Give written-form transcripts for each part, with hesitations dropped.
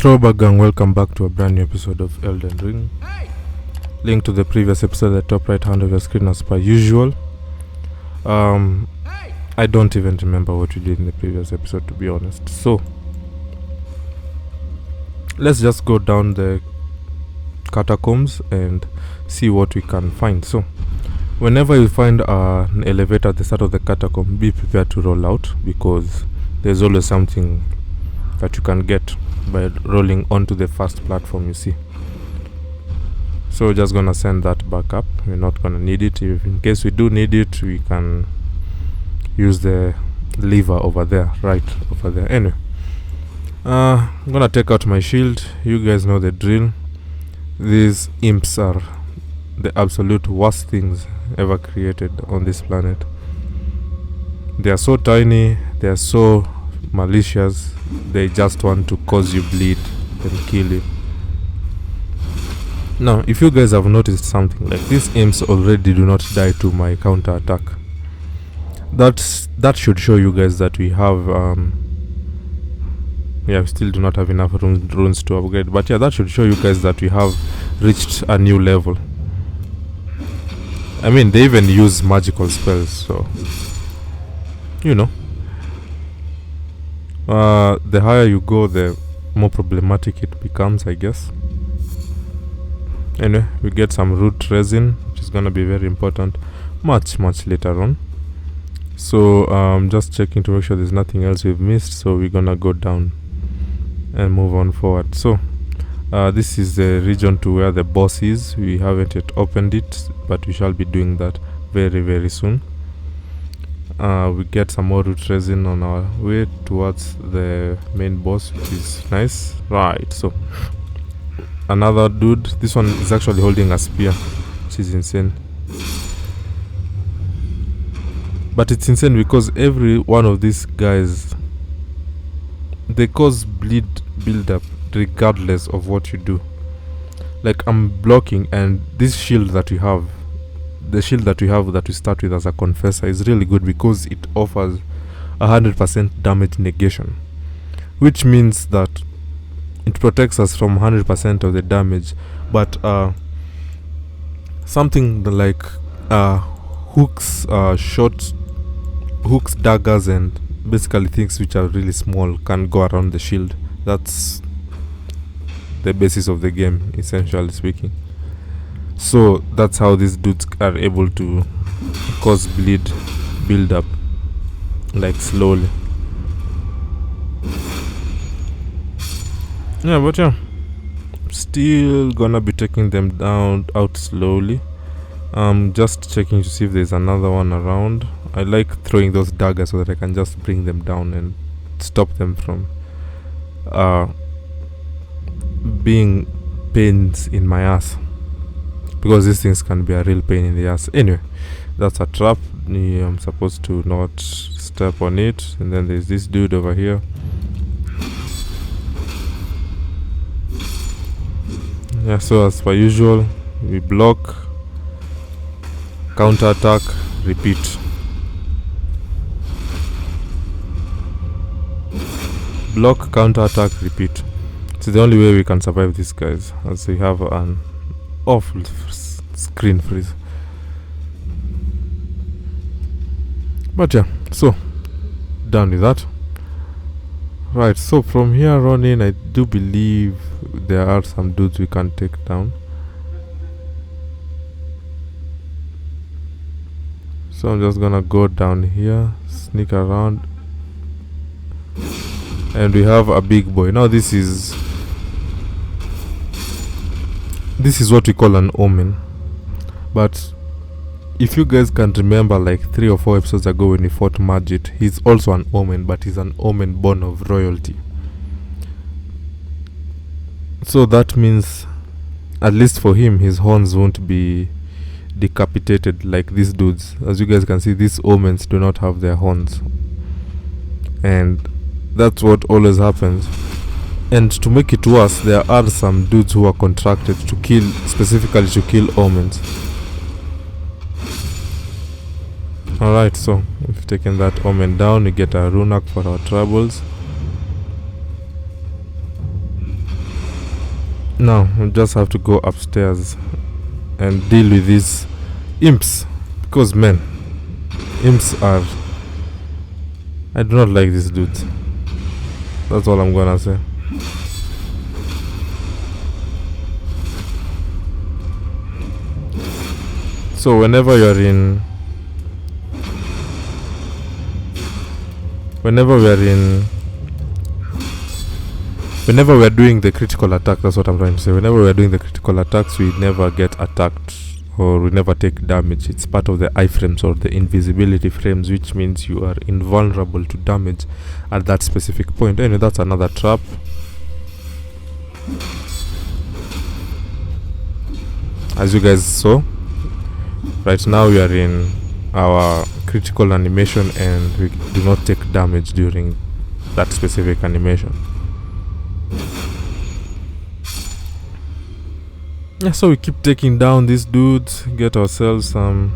Throwback gang, welcome back to a brand new episode of Elden Ring. Link to the previous episode at the top right hand of your screen as per usual. I don't even remember what we did in the previous episode, to be honest. So let's just go down the catacombs and see what we can find. So whenever you find an elevator at the start of the catacomb, be prepared to roll out, because there's always something that you can get by rolling onto the first platform you see. So we're just gonna send that back up. We're not gonna need it. If in case we do need it, we can use the lever over there, right over there. Anyway, I'm gonna take out my shield. You guys know the drill. These imps are the absolute worst things ever created on this planet. They are so tiny, they are so malicious, they just want to cause you bleed and kill you. Now, if you guys have noticed something, like these imps already do not die to my counter attack. That should show you guys that we have we still do not have enough runes to upgrade, but yeah, that should show you guys that we have reached a new level. I mean, they even use magical spells, so you know. The higher you go, the more problematic it becomes, I guess. Anyway, we get some root resin, which is gonna be very important much later on. So just checking to make sure there's nothing else we've missed, so we're gonna go down and move on forward. So this is the region to where the boss is. We haven't yet opened it, but we shall be doing that very soon. We get some more root resin on our way towards the main boss, which is nice. Right, so another dude. This one is actually holding a spear, which is insane. But it's insane because every one of these guys, they cause build up regardless of what you do. Like, I'm blocking, and this shield that we have, the shield that we have that we start with as a confessor, is really good because it offers 100% damage negation, which means that it protects us from 100% of the damage. But something like hooks, hooks, daggers, and basically things which are really small can go around the shield. That's the basis of the game, essentially speaking. So that's how these dudes are able to cause build up, like, slowly. Yeah, but yeah, still gonna be taking them out slowly. Just checking to see if there's another one around. I like throwing those daggers so that I can just bring them down and stop them from being pains in my ass, because these things can be a real pain in the ass. Anyway, that's a trap. I'm supposed to not step on it. And then there's this dude over here. Yeah, so as per usual, we block, counter attack, repeat. Block, counter attack, repeat. It's the only way we can survive these guys, as we have an awful screen freeze. But yeah, so done with that. Right, so from here on in, I do believe there are some dudes we can take down. So I'm just gonna go down here, sneak around, and we have a big boy. Now this is what we call an omen. But if you guys can remember, like 3 or 4 episodes ago when we fought Magit, he's also an omen, but he's an omen born of royalty. So that means, at least for him, his horns won't be decapitated like these dudes. As you guys can see, these omens do not have their horns, and that's what always happens. And to make it worse, there are some dudes who are contracted to kill, specifically to kill omens. Alright, so we've taken that omen down. We get a rune arc for our troubles. Now we just have to go upstairs and deal with these imps, because man, imps are, I do not like these dudes. That's all I'm gonna say. So whenever we are doing the critical attack, that's what I'm trying to say. Whenever we are doing the critical attacks, we never get attacked or we never take damage. It's part of the iframes or the invisibility frames, which means you are invulnerable to damage at that specific point. Anyway, that's another trap. As you guys saw, right now we are in our critical animation and we do not take damage during that specific animation. Yeah, so we keep taking down these dudes, get ourselves some.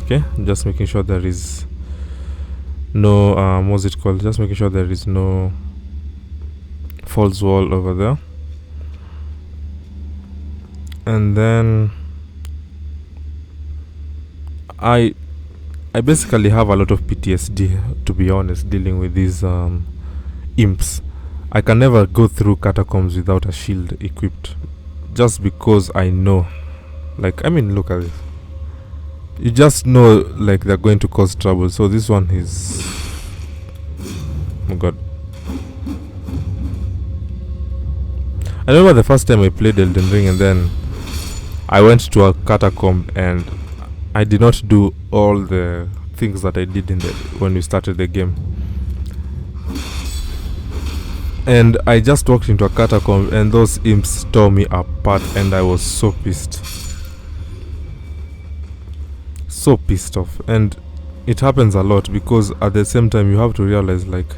Okay, just making sure there is no what's it called? Just making sure there is no false wall over there. And then I basically have a lot of PTSD, to be honest, dealing with these imps. I can never go through catacombs without a shield equipped, just because I know, like, I mean, look at this. You just know, like, they're going to cause trouble. So this one is, oh god. I remember the first time I played Elden Ring, and then I went to a catacomb and I did not do all the things that I did when we started the game. And I just walked into a catacomb and those imps tore me apart, and I was so pissed. So pissed off. And it happens a lot, because at the same time you have to realize, like,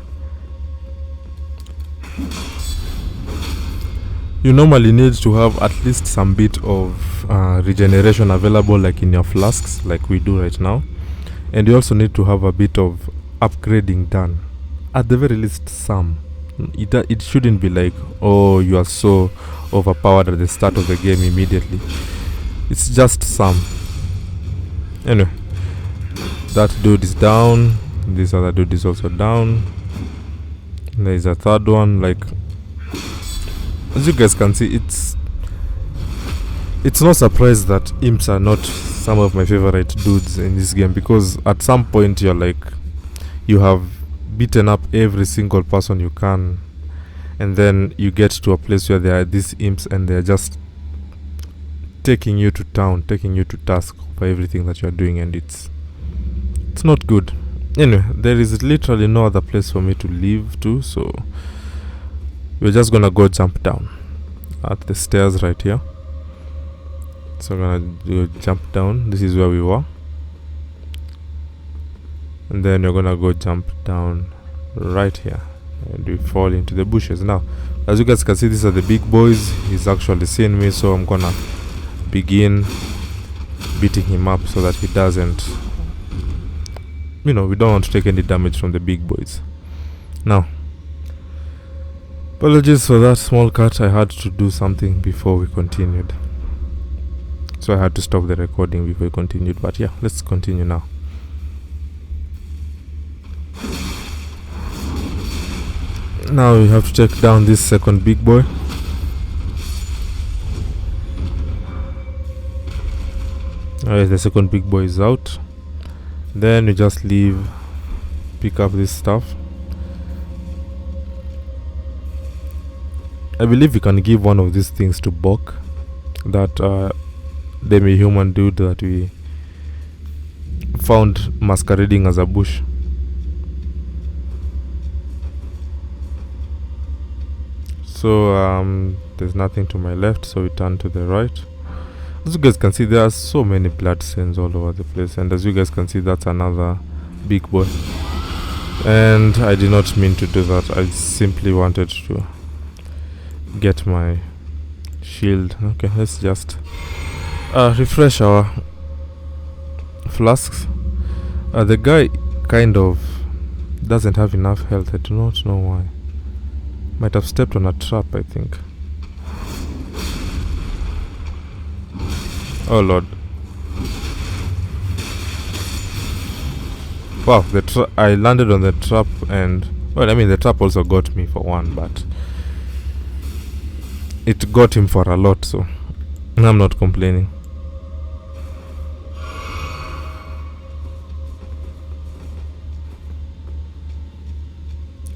you normally need to have at least some bit of regeneration available, like in your flasks, like we do right now. And you also need to have a bit of upgrading done, at the very least some. It shouldn't be like, oh, you are so overpowered at the start of the game immediately. It's just some. Anyway, that dude is down. This other dude is also down. There is a third one. Like, as you guys can see, it's no surprise that imps are not some of my favorite dudes in this game, because at some point you're like, you have beaten up every single person you can, and then you get to a place where there are these imps and they're just taking you to town, taking you to task for everything that you're doing, and it's not good. Anyway, there is literally no other place for me to leave to, so we're just gonna go jump down at the stairs right here. So we're gonna jump down. This is where we were. And then you're gonna go jump down right here, and we fall into the bushes. Now, as you guys can see, these are the big boys. He's actually seen me, so I'm gonna begin beating him up so that he doesn't, we don't want to take any damage from the big boys. Now, apologies for that small cut. I had to do something before we continued, so I had to stop the recording before we continued. But yeah, let's continue now. Now we have to take down this second big boy. Alright, the second big boy is out. Then we just leave, pick up this stuff. I believe we can give one of these things to Bok, that demi-human dude that we found masquerading as a bush. So there's nothing to my left, so we turn to the right. As you guys can see, there are so many blood stains all over the place, and as you guys can see, that's another big boy. And I did not mean to do that. I simply wanted to get my shield. Okay, let's just refresh our flasks. The guy kind of doesn't have enough health. I do not know why. Might have stepped on a trap, I think. Oh lord. Wow, I landed on the trap, and well, I mean the trap also got me for one, but it got him for a lot, so I'm not complaining.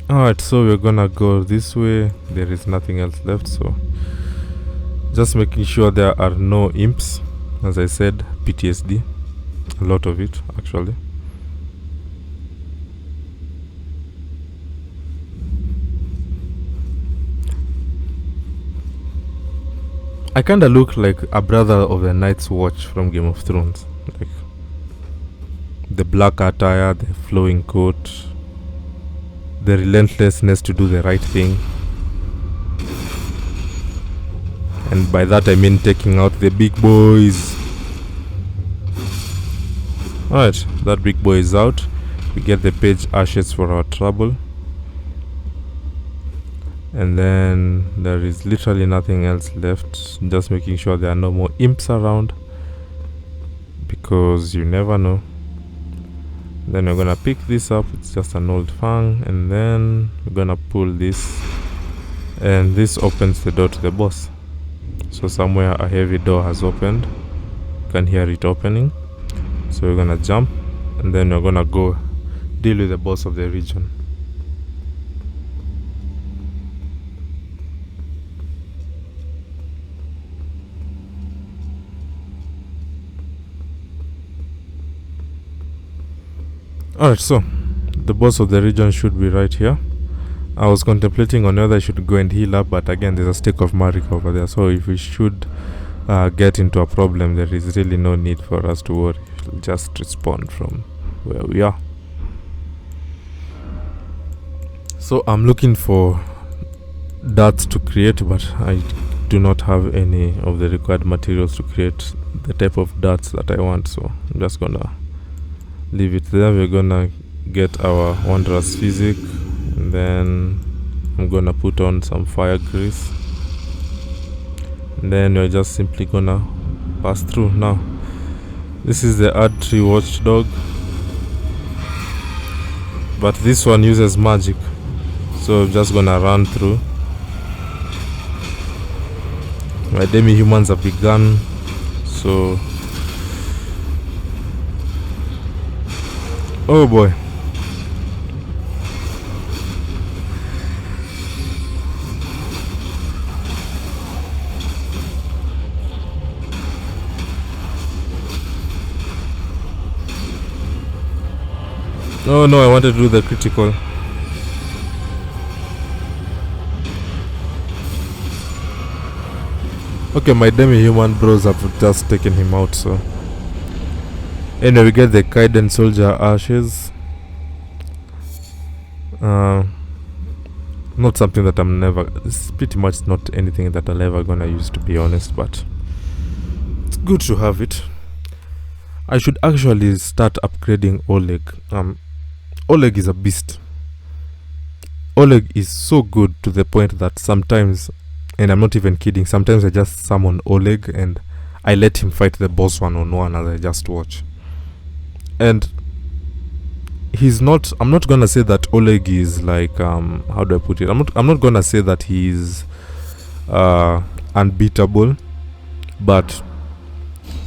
Alright, so we're gonna go this way. There is nothing else left, so just making sure there are no imps. As I said, PTSD, a lot of it actually. I kinda look like a brother of the Night's Watch from Game of Thrones. Like the black attire, the flowing coat, the relentlessness to do the right thing. And by that I mean taking out the big boys. Alright, that big boy is out. We get the page ashes for our trouble. And then there is literally nothing else left. Just making sure there are no more imps around, because you never know. Then we're gonna pick this up. It's just an old fang. And then we're gonna pull this, and this opens the door to the boss. So somewhere a heavy door has opened. You can hear it opening. So we're gonna jump, and then we're gonna go deal with the boss of the region. Alright, so the boss of the region should be right here. I was contemplating on whether I should go and heal up, but again there's a stick of Marika over there, so if we should get into a problem, there is really no need for us to worry. We'll just respawn from where we are. So I'm looking for darts to create, but I do not have any of the required materials to create the type of darts that I want, so I'm just gonna leave it there. We're gonna get our Wanderer's Physic, and then I'm gonna put on some fire grease, and then we're just simply gonna pass through. Now this is the Ard Tree Watchdog, but this one uses magic, so I'm just gonna run through. My demi-humans have begun, so oh boy. Oh no, I wanted to do the critical. Okay, my demi-human bros have just taken him out, so anyway, we get the Kaiden Soldier Ashes. Not something that I'm never... It's pretty much not anything that I'll ever gonna use, to be honest, but it's good to have it. I should actually start upgrading Oleg. Oleg is a beast. Oleg is so good to the point that sometimes, and I'm not even kidding, sometimes I just summon Oleg and I let him fight the boss one-on-one as I just watch. And he's not... I'm not gonna say that Oleg is like... how do I put it? I'm not gonna say that he's unbeatable, but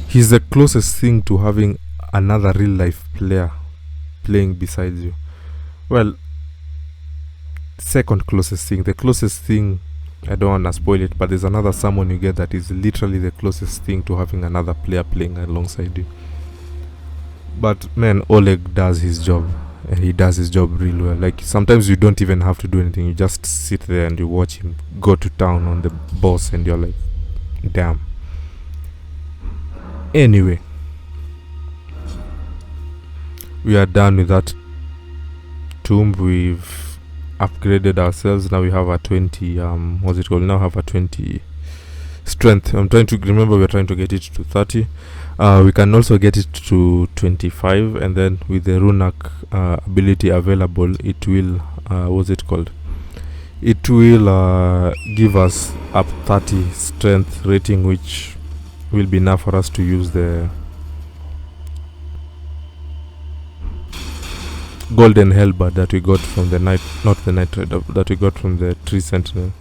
he's the closest thing to having another real-life player playing beside you. Well, second closest thing. The closest thing, I don't want to spoil it, but there's another summon you get that is literally the closest thing to having another player playing alongside you. But man, Oleg does his job, and he does his job real well. Like sometimes you don't even have to do anything, you just sit there and you watch him go to town on the boss, and you're like, damn. Anyway, we are done with that tomb. We've upgraded ourselves. Now we have a 20 what's it called? Now have a 20 strength. I'm trying to remember, we're trying to get it to 30. We can also get it to 25, and then with the Runak ability available, it will what's it called? It will give us up 30 strength rating, which will be enough for us to use the golden halberd that we got from the night, not the night rider, that we got from the tree sentinel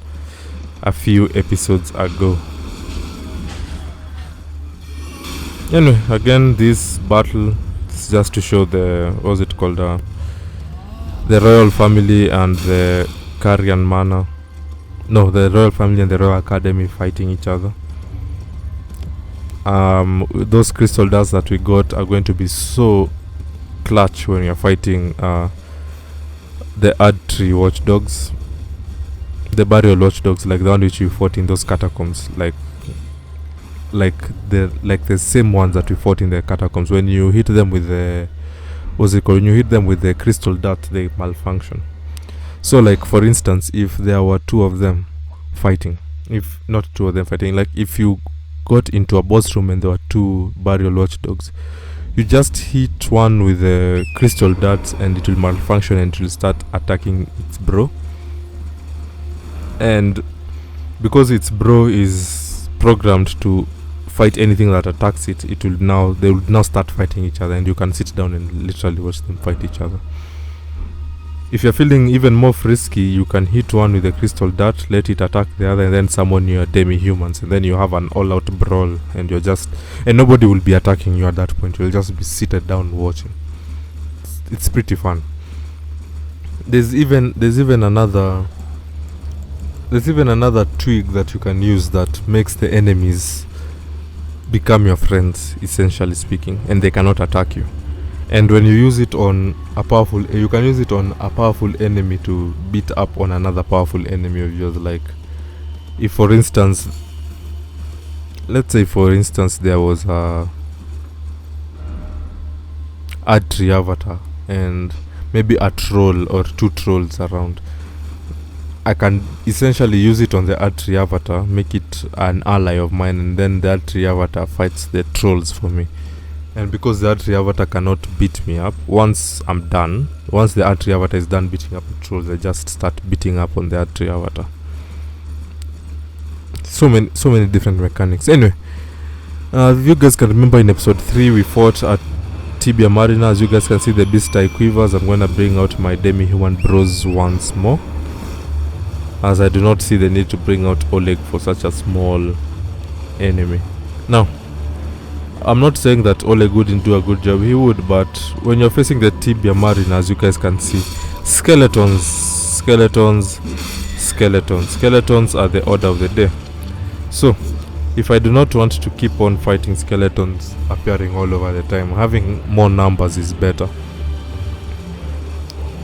a few episodes ago. Anyway, again, this battle is just to show the, what's it called, the royal family and the Carian Manor. No, the royal family and the royal academy fighting each other. Those crystal dust that we got are going to be so clutch when you're fighting the Ad-tree watchdogs, the burial watchdogs, like the one which we fought in those catacombs, like the same ones that we fought in the catacombs. When you hit them with the, what's it called, when you hit them with the crystal dart, they malfunction. So like, for instance, if there were two of them fighting, if not two of them fighting, like if you got into a boss room and there were two burial watchdogs, you just hit one with the crystal darts and it will malfunction and it will start attacking its bro. And because its bro is programmed to fight anything that attacks it, they will now start fighting each other, and you can sit down and literally watch them fight each other. If you're feeling even more frisky, you can hit one with a crystal dart, let it attack the other, and then summon your demi-humans, and then you have an all-out brawl, and nobody will be attacking you at that point. You'll just be seated down watching. It's pretty fun. There's even another twig that you can use that makes the enemies become your friends, essentially speaking, and they cannot attack you. And when you use it on you can use it on a powerful enemy to beat up on another powerful enemy of yours. Like, if for instance, let's say for instance there was a Ad-tree avatar and maybe a troll or two trolls around, I can essentially use it on the Ad-tree avatar, make it an ally of mine, and then the Ad-tree avatar fights the trolls for me. And because the Ad-tree avatar cannot beat me up, once the Ad-tree avatar is done beating up the trolls, I just start beating up on the Ad-tree avatar. So many different mechanics. Anyway, if you guys can remember, in episode 3 we fought at Tibia Marina. As you guys can see, the beast eye quivers. I'm gonna bring out my demi-human bros once more, as I do not see the need to bring out Oleg for such a small enemy. Now, I'm not saying that Oleg wouldn't do a good job, he would, but when you're facing the Tibia Marina, as you guys can see, skeletons are the order of the day. So, if I do not want to keep on fighting skeletons appearing all over the time, having more numbers is better.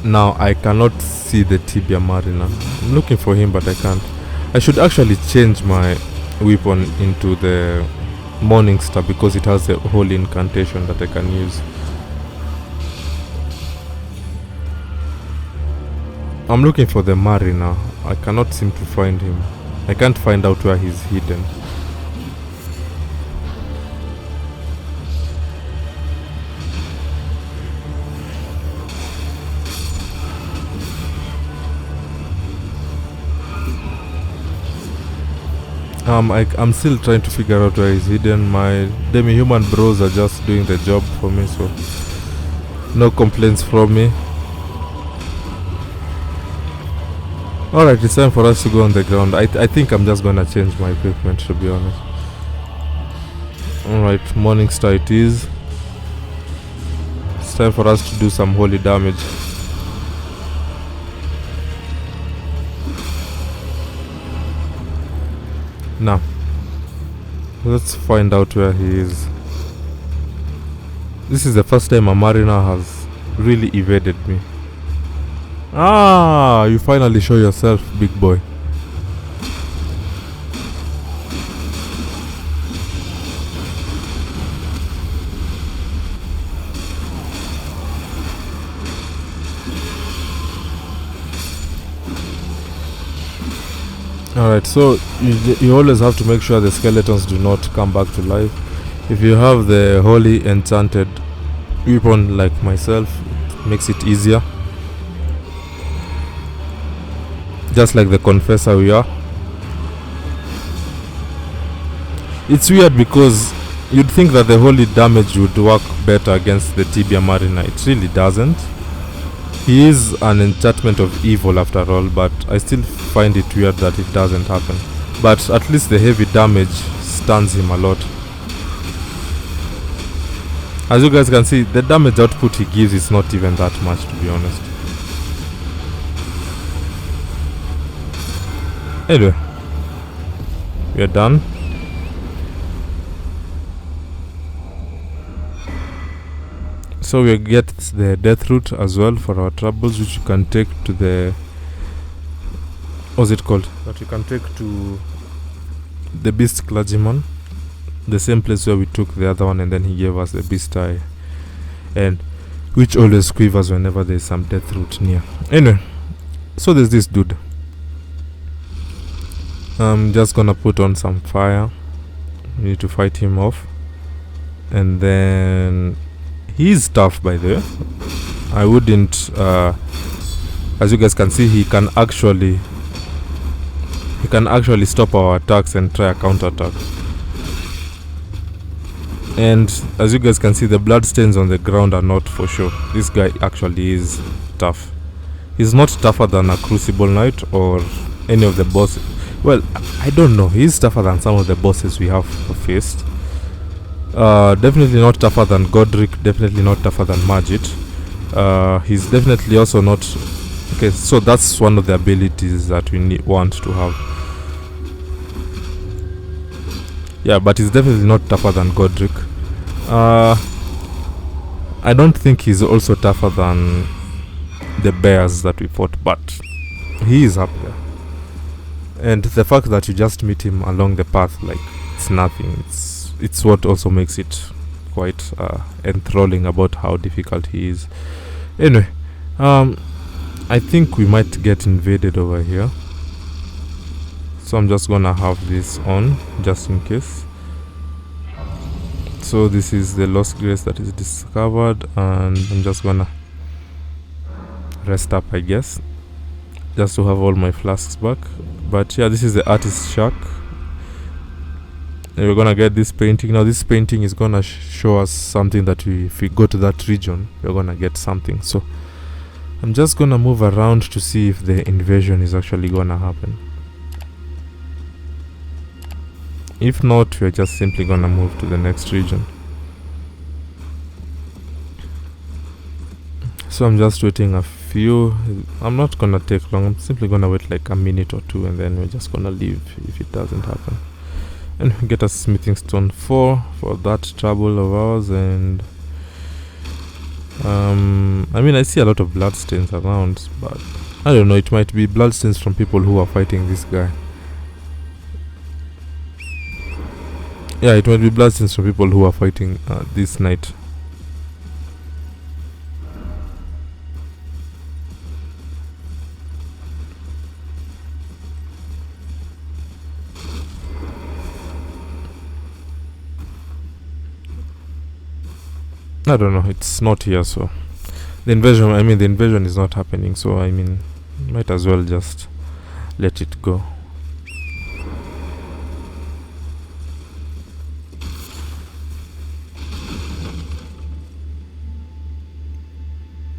Now, I cannot see the Tibia Marina. I'm looking for him, but I can't. I should actually change my weapon into the Morning Star, because it has a holy incantation that I can use. I'm looking for the Marina. I cannot seem to find him. I can't find out where he's hidden. I'm still trying to figure out where he's hidden. My demi-human bros are just doing the job for me, so no complaints from me. Alright, it's time for us to go on the ground. I think I'm just gonna change my equipment, to be honest. Alright, Morning Star it is. It's time for us to do some holy damage. Now, let's find out where he is. This is the first time a mariner has really evaded me. Ah, you finally show yourself, big boy. Alright, so you always have to make sure the skeletons do not come back to life. If you have the holy enchanted weapon like myself, it makes it easier. Just like the confessor we are. It's weird because you'd think that the holy damage would work better against the tibia marina. It really doesn't. He is an enchantment of evil after all, but I still find it weird that it doesn't happen. But at least the heavy damage stuns him a lot. As you guys can see, the damage output he gives is not even that much, to be honest. Anyway, we are done. So we get the death root as well for our troubles, which you can take to the... what's it called? That we can take to the beast clergyman. The same place where we took the other one, and then he gave us the beast eye. And which always quivers whenever there's some death root near. Anyway, so there's this dude. I'm just gonna put on some fire. We need to fight him off. And then... he's tough, by the way. I wouldn't... as you guys can see, he can actually stop our attacks and try a counter-attack. And as you guys can see, the blood stains on the ground are not for sure. This guy actually is tough. He's not tougher than a Crucible Knight or any of the bosses. Well, I don't know. He's tougher than some of the bosses we have faced. Definitely not tougher than Godric. Definitely not tougher than Magit. He's definitely also not... okay, so that's one of the abilities that we want to have. Yeah, but he's definitely not tougher than Godric. I don't think he's also tougher than the bears that we fought, but he is up there. And the fact that you just meet him along the path, like, it's nothing. It's what also makes it quite enthralling about how difficult he is. Anyway, I think we might get invaded over here. So I'm just gonna have this on, just in case. So this is the Lost Grace that is discovered, and I'm just gonna rest up, I guess, just to have all my flasks back. But yeah, this is the artist's shack. And we're gonna get this painting. Now this painting is gonna show us something that if we go to that region, we're gonna get something. So I'm just gonna move around to see if the invasion is actually gonna happen. If not, we're just simply gonna move to the next region. So I'm just waiting a few. I'm not gonna take long. I'm simply gonna wait like a minute or two, and then we're just gonna leave if it doesn't happen. And get a smithing stone 4 for that trouble of ours. And I mean, I see a lot of bloodstains around, but I don't know, it might be bloodstains from people who are fighting this guy. Yeah, it might be bloodstains from people who are fighting this knight. I don't know, it's not here, so the invasion is not happening, so I mean, might as well just let it go.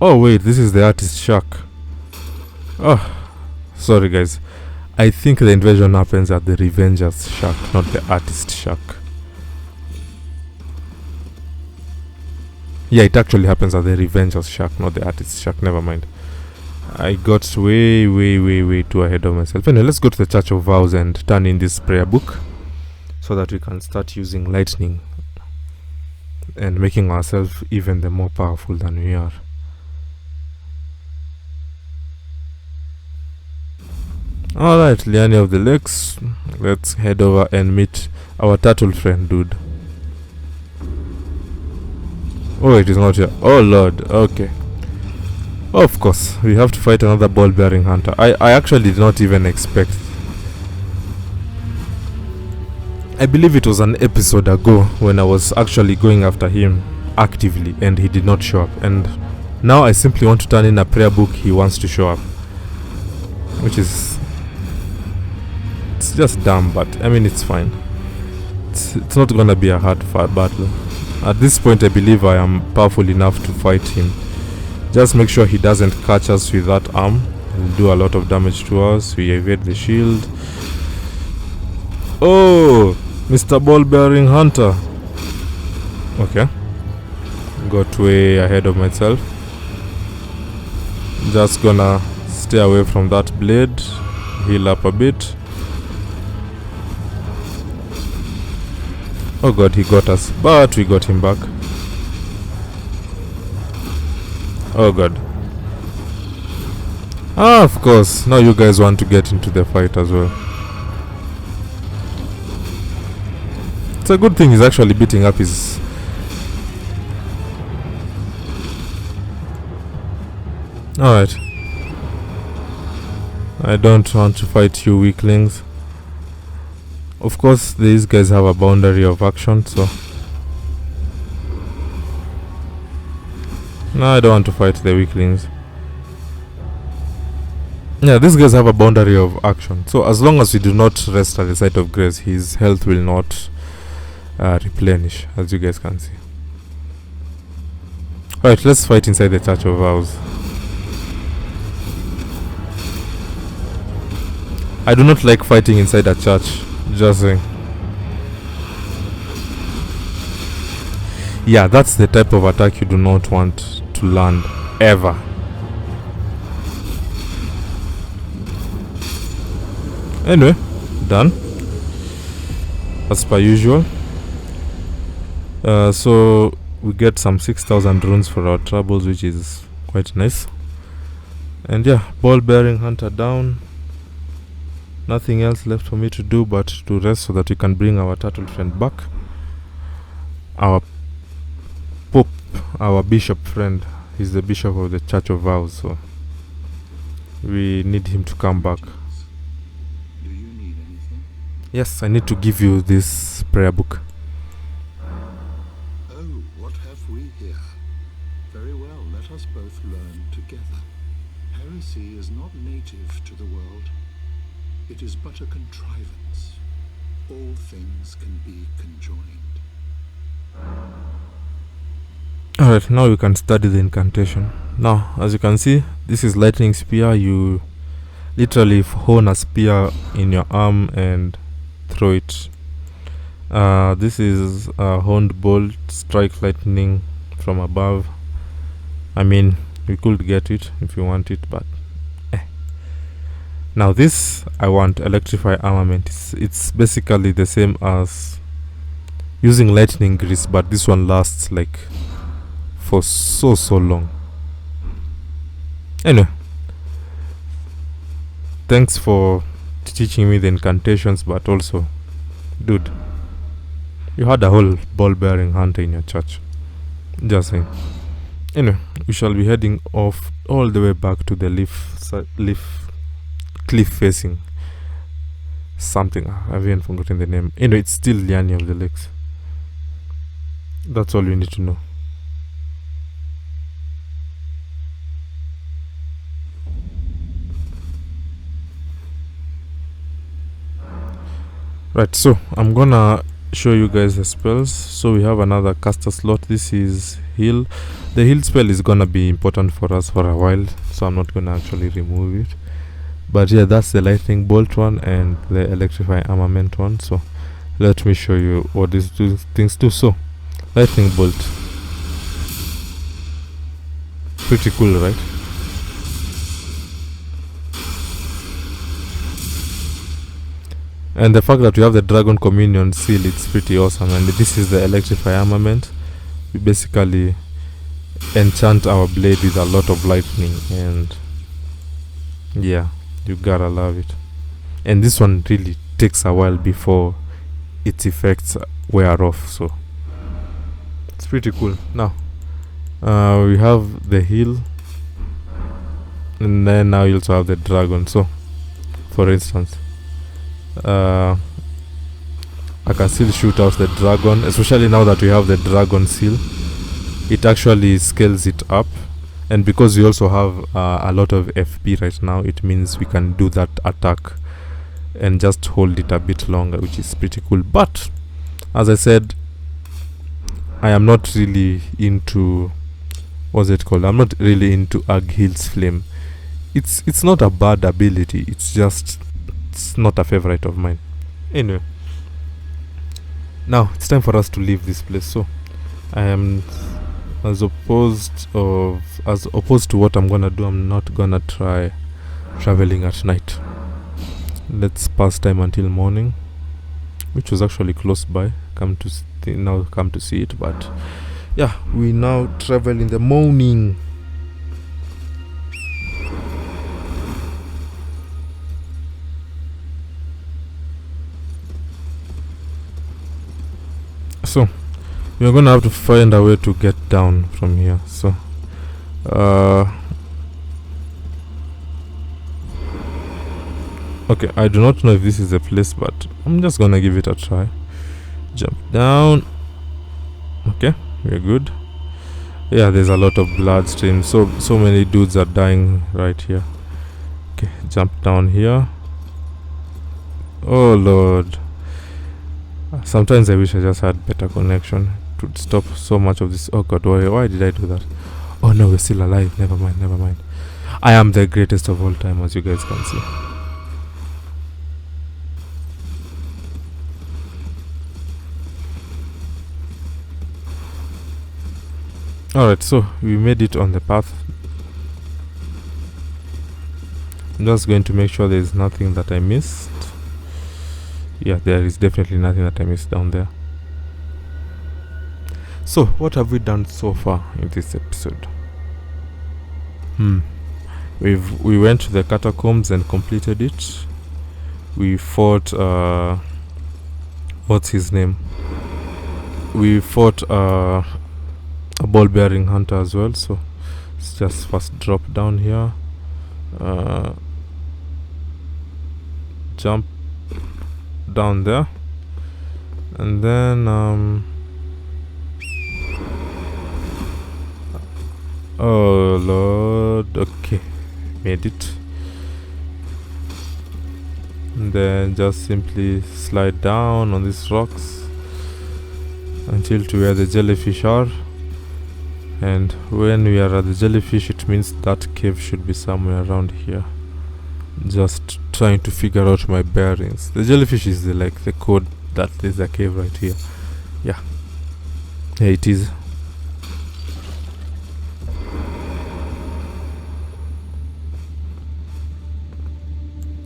Oh wait, this is the artist shack. Oh, sorry guys. I think the invasion happens at the Revenger's shack, not the artist shack. Yeah, it actually happens at the Revenger's shack, not the artist's shack. Never mind. I got way too ahead of myself. Anyway, let's go to the Church of Vows and turn in this prayer book so that we can start using lightning and making ourselves even the more powerful than we are. Alright, Liani of the Lakes. Let's head over and meet our turtle friend, dude. Oh, it is not here. Oh lord, okay. Of course, we have to fight another ball-bearing hunter. I actually did not even expect. I believe it was an episode ago when I was actually going after him actively and he did not show up. And now I simply want to turn in a prayer book, he wants to show up. Which is... it's just dumb, but I mean it's fine. it's not gonna be a hard battle. At this point I believe I am powerful enough to fight him. Just make sure he doesn't catch us with that arm. He'll do a lot of damage to us. We evade the shield. Oh, Mr. Ball Bearing Hunter. Okay, got way ahead of myself. Just gonna stay away from that blade, heal up a bit. Oh god, he got us, but we got him back. Oh god. Ah, of course, now you guys want to get into the fight as well. It's a good thing he's actually beating up his... Alright. I don't want to fight you weaklings. Of course, these guys have a boundary of action, so... No, I don't want to fight the weaklings. Yeah, these guys have a boundary of action. So as long as we do not rest at the site of grace, his health will not replenish, as you guys can see. Alright, let's fight inside the Church of Vows. I do not like fighting inside a church. Just saying. Yeah, that's the type of attack you do not want to land ever. Anyway, done as per usual. So we get some 6,000 runes for our troubles, which is quite nice. And yeah, ball bearing hunter down. Nothing else left for me to do but to rest so that we can bring our turtle friend back. Our Pope, our bishop friend, he's the bishop of the Church of Vows, so we need him to come back. Do you need anything? Yes, I need to give you this prayer book. Oh, what have we here? Very well, let us both learn together. Heresy is not native to the world. It is but a contrivance. All things can be conjoined. Alright, now you can study the incantation. Now, as you can see, this is lightning spear. You literally hone a spear in your arm and throw it. This is a honed bolt, strike lightning from above. I mean, you could get it if you want it, but now this I want electrify armament. It's basically the same as using lightning grease, but this one lasts like for so long. Anyway, thanks for teaching me the incantations, but also, dude, you had a whole ball bearing hunter in your church. Just saying. Anyway, we shall be heading off all the way back to the cliff facing something. I've even forgotten the name. Anyway, it's still Liani of the Lakes. That's all you need to know. Right, so I'm gonna show you guys the spells. So we have another caster slot. This is heal. The heal spell is gonna be important for us for a while, so I'm not gonna actually remove it. But yeah, that's the lightning bolt one and the electrify armament one. So let me show you what these two things do. So lightning bolt, pretty cool, right? And the fact that we have the dragon communion seal, it's pretty awesome. And this is the electrify armament. We basically enchant our blade with a lot of lightning, and yeah, you gotta love it. And this one really takes a while before its effects wear off, so it's pretty cool. Now we have the heal, and then now you also have the dragon. So for instance, I can still shoot out the dragon, especially now that we have the dragon seal. It actually scales it up, and because we also have a lot of FP right now, it means we can do that attack and just hold it a bit longer, which is pretty cool. But As I said, I am not really into, what's it called? I'm not really into Aghil's Flame. It's not a bad ability. It's just it's not a favorite of mine. Anyway, now it's time for us to leave this place. So I am as opposed to what I'm gonna do. I'm not gonna try traveling at night. Let's pass time until morning, which was actually close by. Come to see it, but yeah, we now travel in the morning. So we're gonna have to find a way to get down from here. So okay, I do not know if this is a place, but I'm just gonna give it a try. Jump down. Okay, we're good. Yeah, there's a lot of blood streams. So many dudes are dying right here. Okay, jump down here. Oh lord. Sometimes I wish I just had better connection to stop so much of this. Oh god, why did I do that? Oh no, we're still alive. Never mind. I am the greatest of all time, as you guys can see. Alright, so we made it on the path. I'm just going to make sure there is nothing that I missed. Yeah, there is definitely nothing that I missed down there. So, what have we done so far in this episode? We went to the catacombs and completed it. We fought what's his name? We fought a ball-bearing hunter as well. So let's just first drop down here. Jump down there, and then oh lord, okay, made it. And then just simply slide down on these rocks until to where the jellyfish are. And when we are at the jellyfish, it means that cave should be somewhere around here. Just trying to figure out my bearings. The jellyfish is the code that there's a cave right here. Yeah, it is.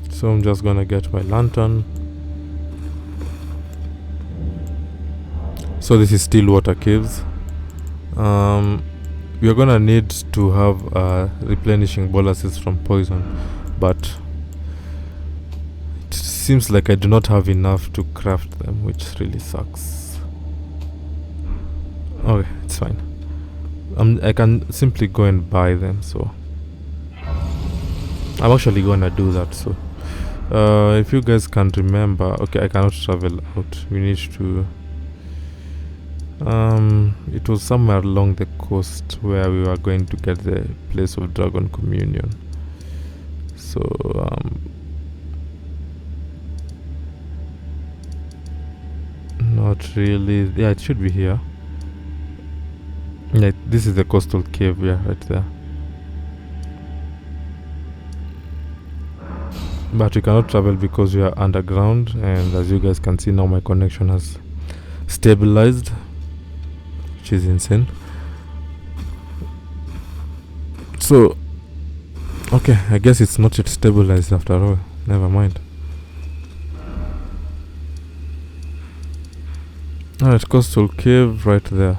So I'm just gonna get my lantern. So this is Stillwater Caves. We are gonna need to have replenishing bonuses from poison, but it seems like I do not have enough to craft them, which really sucks. Okay, it's fine. I can simply go and buy them, so I'm actually gonna do that. So if you guys can remember, okay, I cannot travel out. We need to it was somewhere along the coast where we were going to get the place of dragon communion. So not really. Yeah, it should be here. Yeah, this is the coastal cave. Yeah, right there. But we cannot travel because we are underground, and as you guys can see now, my connection has stabilized, which is insane. So okay, I guess it's not yet stabilized after all. Never mind. Alright, coastal cave right there.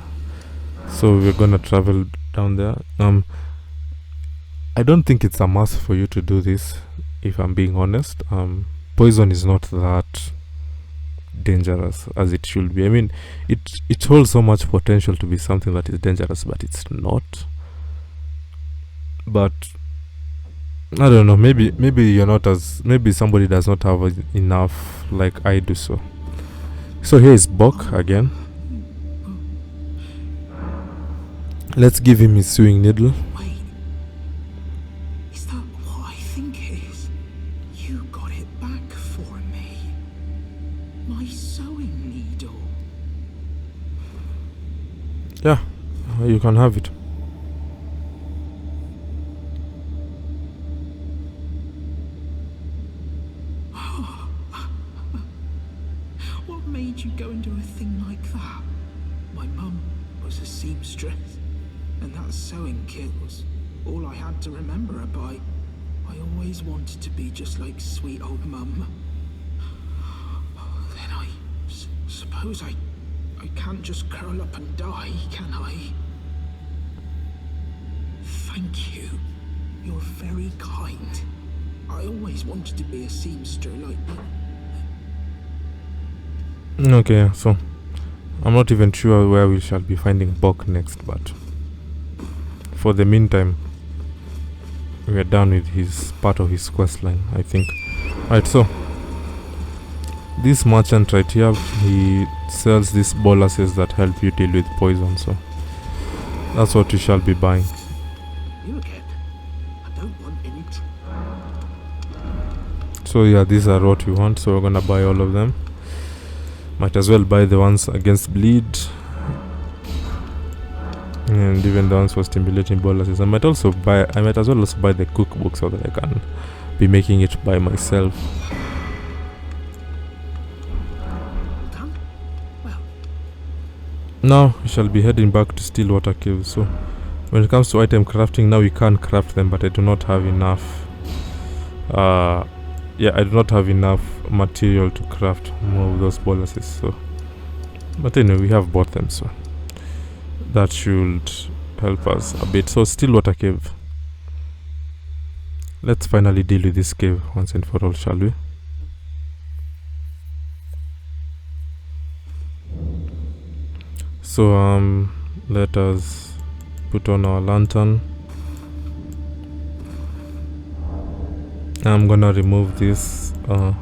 So we're gonna travel down there. I don't think it's a must for you to do this, if I'm being honest. Poison is not that dangerous as it should be. I mean, it holds so much potential to be something that is dangerous, but it's not. But I don't know, maybe you're not as, maybe somebody does not have enough like I do. So here is Bok again. Let's give him his sewing needle. Wait, is that what I think it is? You got it back for me. My sewing needle. Yeah, you can have it. What made you go and do a thing like that? My mum was a seamstress, and that sewing kit was all I had to remember her by. I always wanted to be just like sweet old mum. Then I suppose I can't just curl up and die, can I? Thank you. You're very kind. I always wanted to be a seamster like you. Okay, so I'm not even sure where we shall be finding Bok next, but for the meantime, we are done with his part of his quest line, I think. Right, so this merchant right here, he sells these boluses that help you deal with poison, so that's what we shall be buying. You again? I don't want any So yeah, these are what we want, so we're gonna buy all of them. Might as well buy the ones against bleed, and even the ones for stimulating boluses. I might as well also buy the cookbook so that I can be making it by myself. done? Well, Now we shall be heading back to Stillwater Cave. So when it comes to item crafting, now we can craft them, but I do not have enough. I do not have enough material to craft more of those boluses. So, but anyway, we have bought them, so that should help us a bit. So Stillwater Cave. Let's finally deal with this cave once and for all, shall we? So let us put on our lantern. I'm gonna remove this. I'm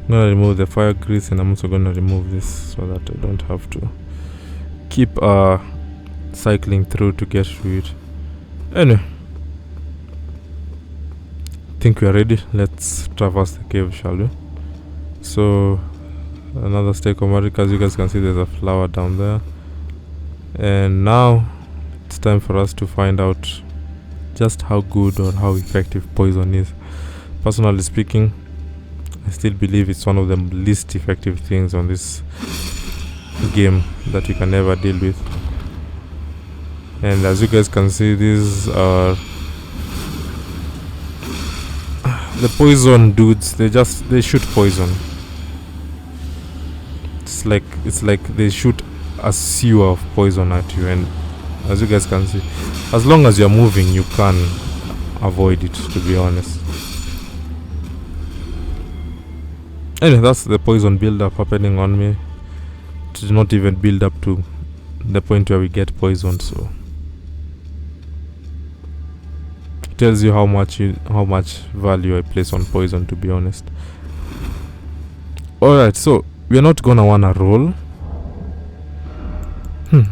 gonna remove the fire grease, and I'm also gonna remove this so that I don't have to keep cycling through to get through it. Anyway, I think we are ready. Let's traverse the cave, shall we? So another stake of magic. As you guys can see, there's a flower down there, and now it's time for us to find out just how good or how effective poison is. Personally speaking, I still believe it's one of the least effective things on this game that you can ever deal with. And as you guys can see, these are the poison dudes. They shoot poison. It's like they shoot a sewer of poison at you, and as you guys can see, as long as you're moving, you can avoid it, to be honest. Anyway, that's the poison build-up happening on me. It did not even build up to the point where we get poisoned, so it tells you how much value I place on poison, to be honest. Alright, so we're not gonna wanna roll.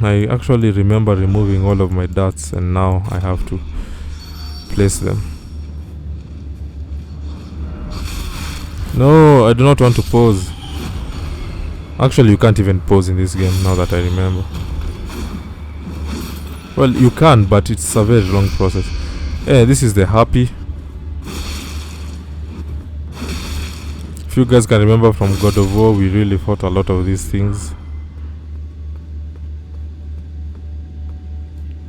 I actually remember removing all of my darts, and now I have to place them. No, I do not want to pause. Actually, you can't even pause in this game, now that I remember. Well, you can, but it's a very long process. This is the happy. If you guys can remember from God of War, we really fought a lot of these things.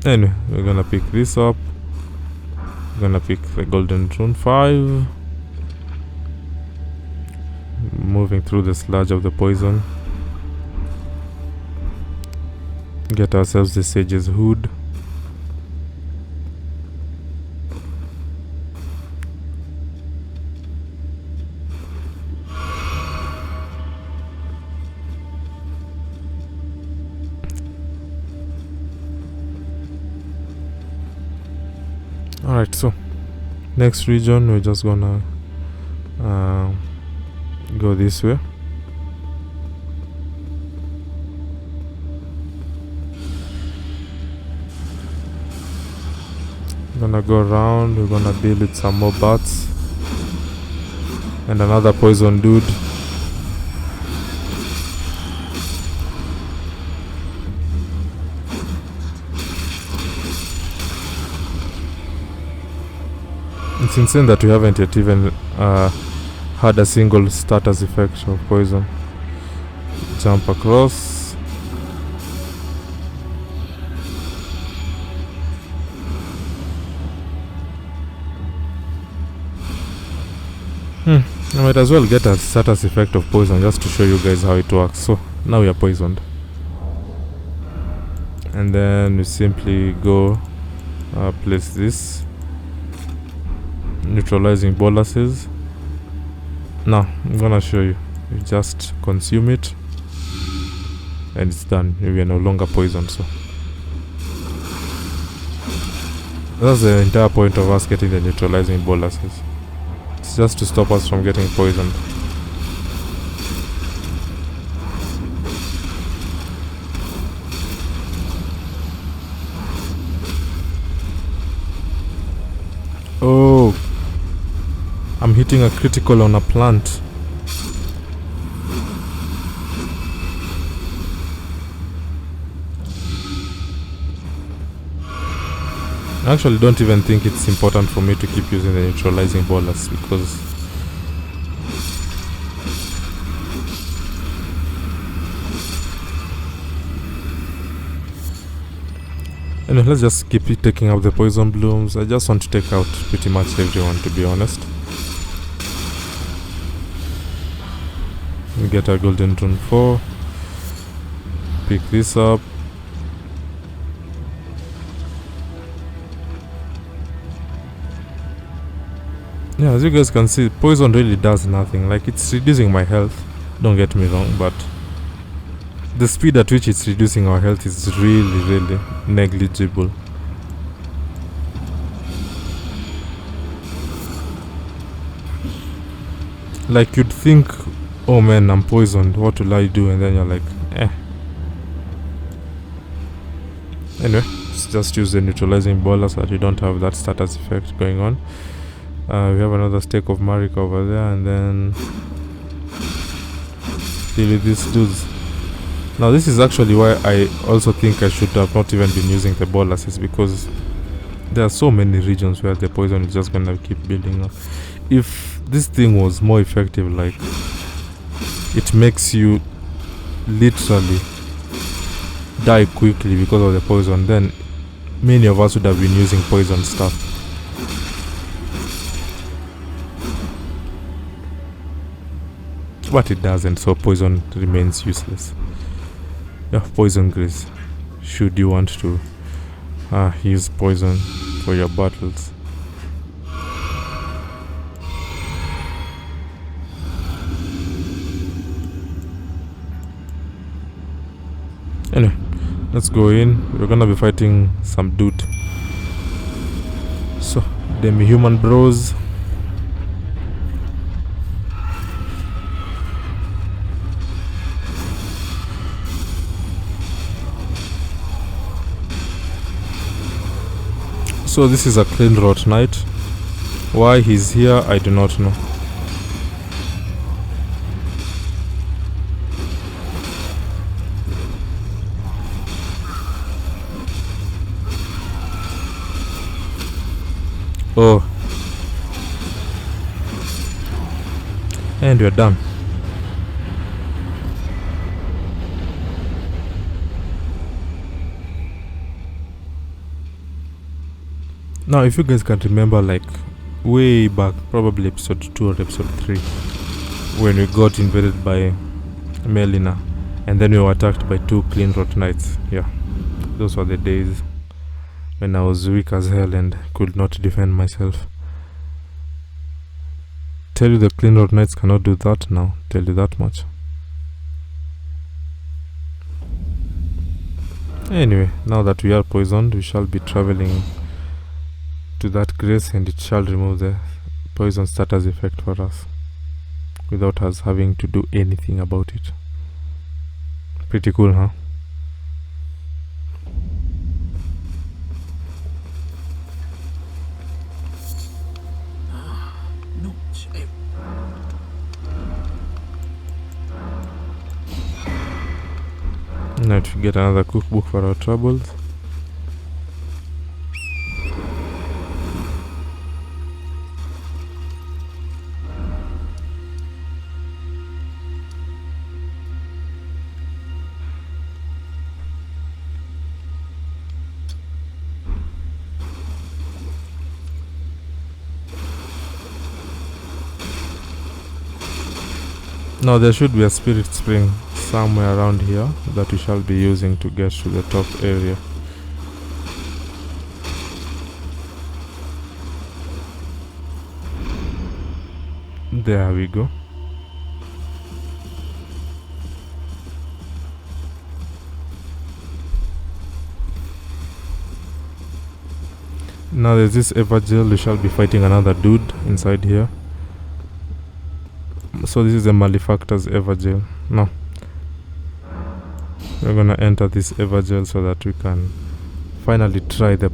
Anyway, we're gonna pick this up. We're gonna pick the golden rune 5. Moving through the sludge of the poison. Get ourselves the sage's hood. Alright, so next region, we're just gonna go this way. Gonna go around. We're gonna deal with some more bats and another poison dude. It's insane that we haven't yet even had a single status effect of poison. Jump across. I might as well get a status effect of poison just to show you guys how it works. So now we are poisoned, and then we simply go place this neutralizing boluses. Now I'm gonna show you. You just consume it and it's done. We are no longer poisoned. So that's the entire point of us getting the neutralizing boluses. It's just to stop us from getting poisoned. Oh, I'm hitting a critical on a plant. I actually don't even think it's important for me to keep using the neutralizing bolus because anyway, let's just keep it taking out the poison blooms. I just want to take out pretty much everyone, to be honest. We get our golden rune 4. Pick this up. Yeah, as you guys can see, poison really does nothing. Like, it's reducing my health, don't get me wrong, but the speed at which it's reducing our health is really negligible. Like, you'd think, oh man, I'm poisoned, what will I do? And then you're like, eh. Anyway, let's just use the neutralizing bolus so that you don't have that status effect going on. We have another stake of Marika over there, and then deal with these dudes. Now this is actually why I also think I should have not even been using the boluses, because there are so many regions where the poison is just gonna keep building up. If this thing was more effective, like it makes you literally die quickly because of the poison, then many of us would have been using poison stuff. But it doesn't, so poison remains useless. Yeah, poison grease. Should you want to use poison for your battles. Anyway, let's go in. We're gonna be fighting some dude. So, demi-human bros. So this is a clean rot knight. Why he's here, I do not know. Oh. And we're done. Now, if you guys can remember, like, way back, probably episode 2 or episode 3, when we got invaded by Melina, and then we were attacked by 2 clean rot knights. Yeah, those were the days when I was weak as hell and could not defend myself. Tell you the clean rot knights cannot do that now, tell you that much. Anyway, now that we are poisoned, we shall be traveling to that grace, and it shall remove the poison status effect for us without us having to do anything about it. Pretty cool, huh? Now to get another cookbook for our troubles. Now there should be a spirit spring somewhere around here that we shall be using to get to the top area. There we go. Now there's this Evergel. We shall be fighting another dude inside here. So this is the Malefactor's Evergel. Now we're gonna enter this Evergel so that we can finally try the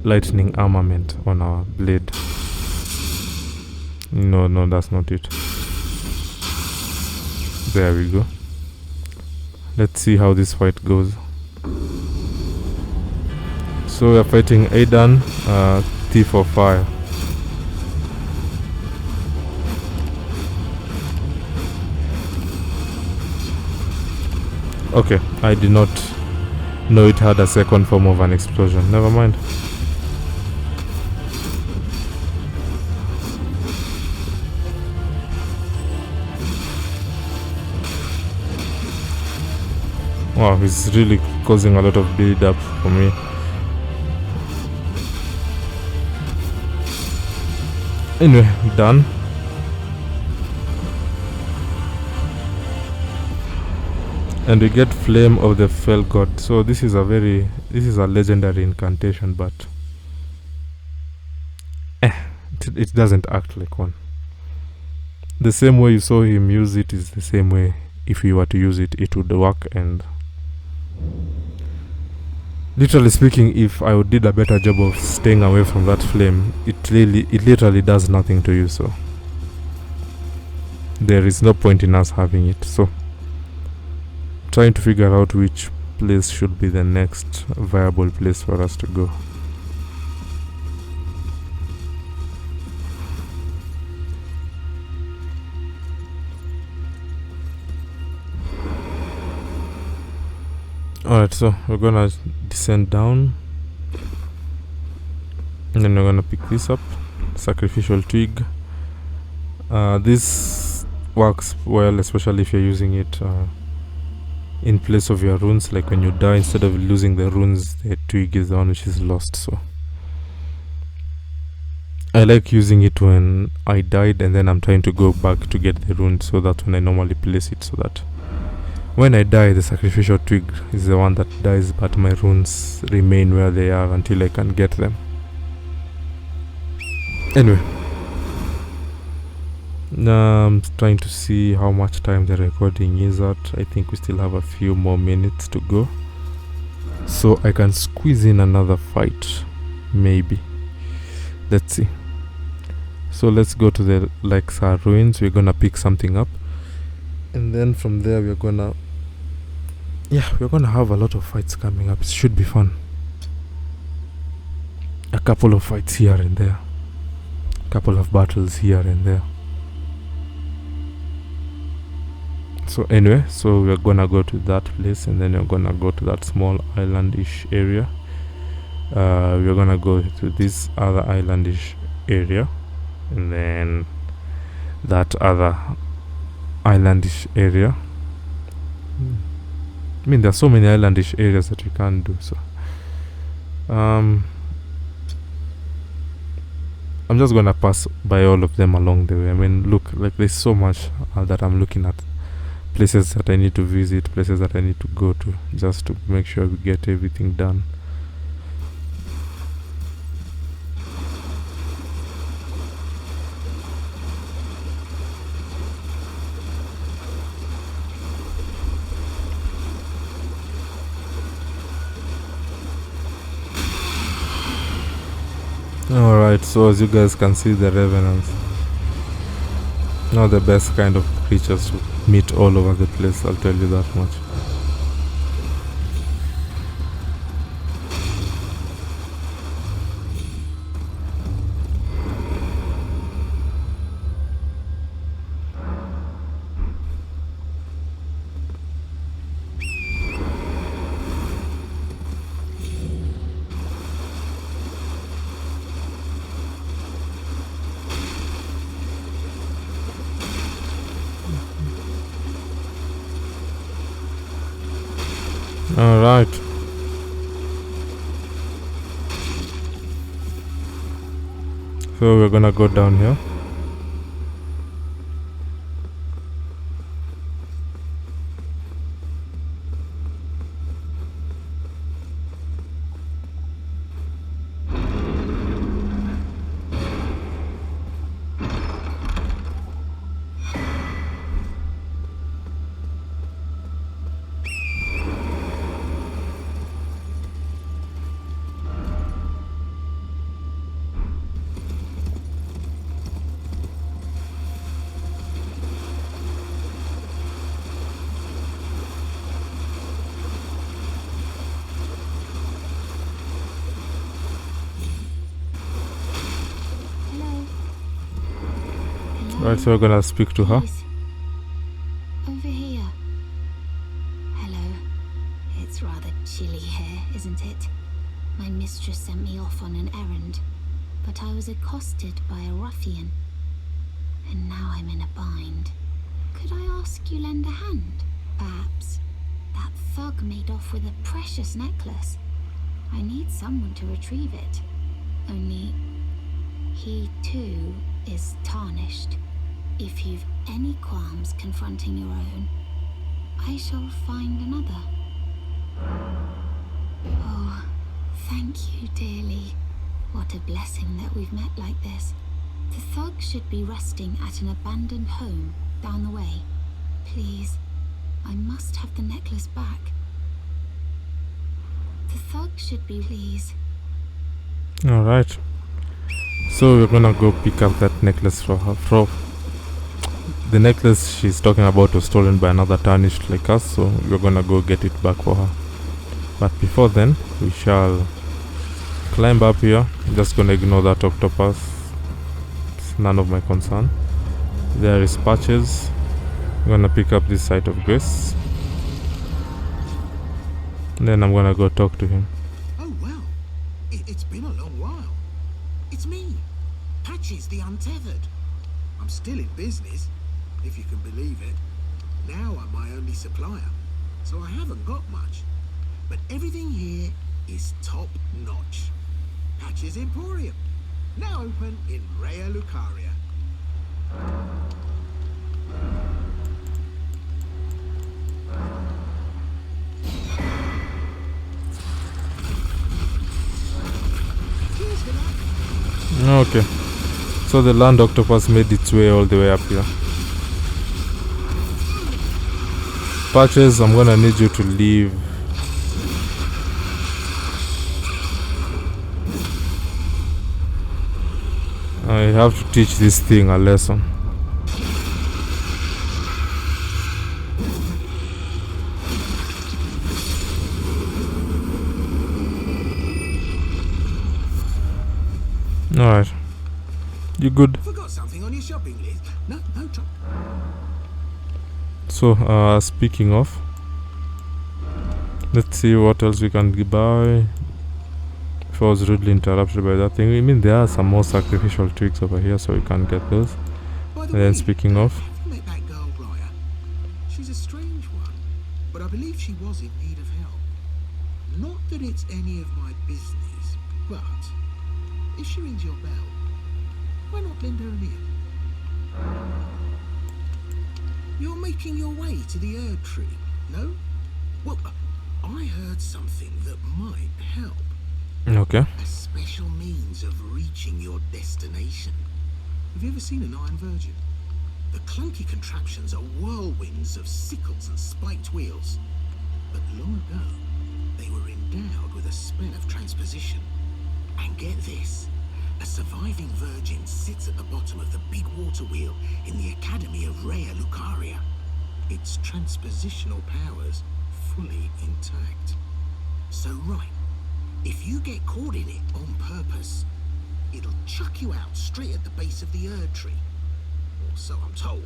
lightning armament on our blade. No, that's not it. There we go. Let's see how this fight goes. So we are fighting Aidan, Thief of Fire. Okay, I did not know it had a second form of an explosion. Never mind. Wow, he's really causing a lot of build up for me. Anyway, done. And we get Flame of the Fell God. So this is a legendary incantation, but it doesn't act like one. The same way you saw him use it is the same way if you were to use it, it would work. And literally speaking, if I did a better job of staying away from that flame, it literally does nothing to you. So there is no point in us having it. So trying to figure out which place should be the next viable place for us to go. Alright, so we're gonna descend down and then we're gonna pick this up, Sacrificial Twig. This works well, especially if you're using it in place of your runes. Like when you die, instead of losing the runes, the twig is the one which is lost. So I like using it when I died and then I'm trying to go back to get the runes, so that when I normally place it, so that when I die, the sacrificial twig is the one that dies, but my runes remain where they are until I can get them. Anyway, now I'm trying to see how much time the recording is at. I think we still have a few more minutes to go, so I can squeeze in another fight, maybe. Let's see. So let's go to the Lexar ruins. We're gonna pick something up, and then from there we're gonna have a lot of fights coming up. It should be fun. A couple of fights here and there, a couple of battles here and there. So anyway, so we're gonna go to that place, and then we're gonna go to that small islandish area. We're gonna go to this other islandish area, and then that other islandish area. I mean, there are so many islandish areas that we can't do. So I'm just gonna pass by all of them along the way. I mean, look, like there's so much that I'm looking at. Places that I need to visit, places that I need to go to, just to make sure we get everything done. Alright, so as you guys can see, the revenants, not the best kind of creatures to meet all over the place, I'll tell you that much. Alright. So we're gonna go down here. Right, so we're gonna speak to her. Please. Over here. Hello. It's rather chilly here, isn't it? My mistress sent me off on an errand, but I was accosted by a ruffian. And now I'm in a bind. Could I ask you lend a hand? Perhaps. That thug made off with a precious necklace. I need someone to retrieve it. Only he too is tarnished. If you've any qualms confronting your own, I shall find another. Oh, thank you dearly. What a blessing that we've met like this. The thug should be resting at an abandoned home down the way. Please, I must have the necklace back. The thug should be please. Alright. So we're gonna go pick up that necklace for her. The necklace she's talking about was stolen by another tarnished like us, so we're gonna go get it back for her. But before then, we shall climb up here. I'm just gonna ignore that octopus. It's none of my concern. There is Patches. I'm gonna pick up this site of grace. Then I'm gonna go talk to him. Oh, well. It's been a long while. It's me, Patches the Untethered. I'm still in business, if you can believe it. Now I'm my only supplier, so I haven't got much. But everything here is top notch. Patches Emporium, now open in Raya Lucaria. Cheers for that. Okay. So the land octopus made its way all the way up here. Patches, I'm gonna need you to leave. I have to teach this thing a lesson. Alright. You good? Forgot something on your shopping list. No trouble. So, speaking of, let's see what else we can buy. If I was rudely interrupted by that thing, I mean, there are some more sacrificial twigs over here, so we can get those. By And the then way, speaking of, have you met that girl, Raya? She's a strange one, but I believe she was in need of help. Not that it's any of my business, but if she rings your bell, why not lend her an ear? You're making your way to the Erd Tree, no? Well, I heard something that might help. okay. A special means of reaching your destination. Have you ever seen an Iron Virgin? The clunky contraptions are whirlwinds of sickles and spiked wheels. But long ago, they were endowed with a spell of transposition. And get this, a surviving virgin sits at the bottom of the big water wheel in the Academy of Raya Lucaria. Its transpositional powers fully intact. So right, if you get caught in it on purpose, it'll chuck you out straight at the base of the Erd Tree. Or so I'm told.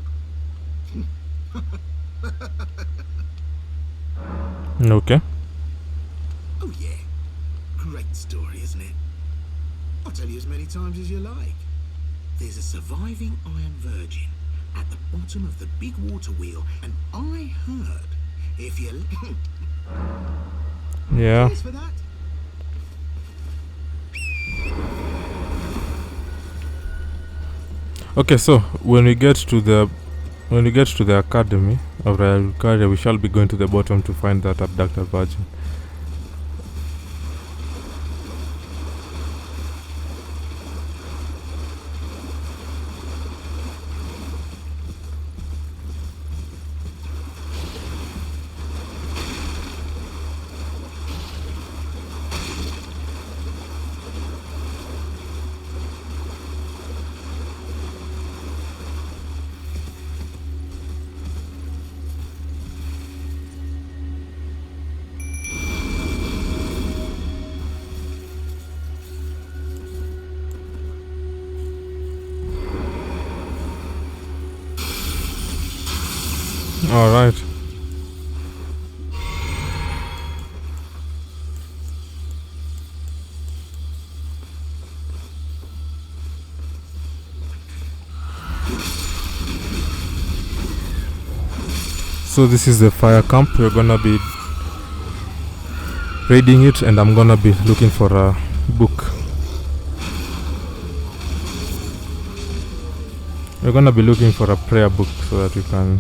Okay. Oh yeah, great story, isn't it? I'll tell you as many times as you like. There's a surviving Iron Virgin at the bottom of the big water wheel, and I heard if you Yeah. Cheers for that. Okay, so when we get to the academy of Rayalcaria, we shall be going to the bottom to find that abducted virgin. All right. So this is the fire camp. We're gonna be raiding it, and I'm gonna be looking for a book. We're gonna be looking for a prayer book so that we can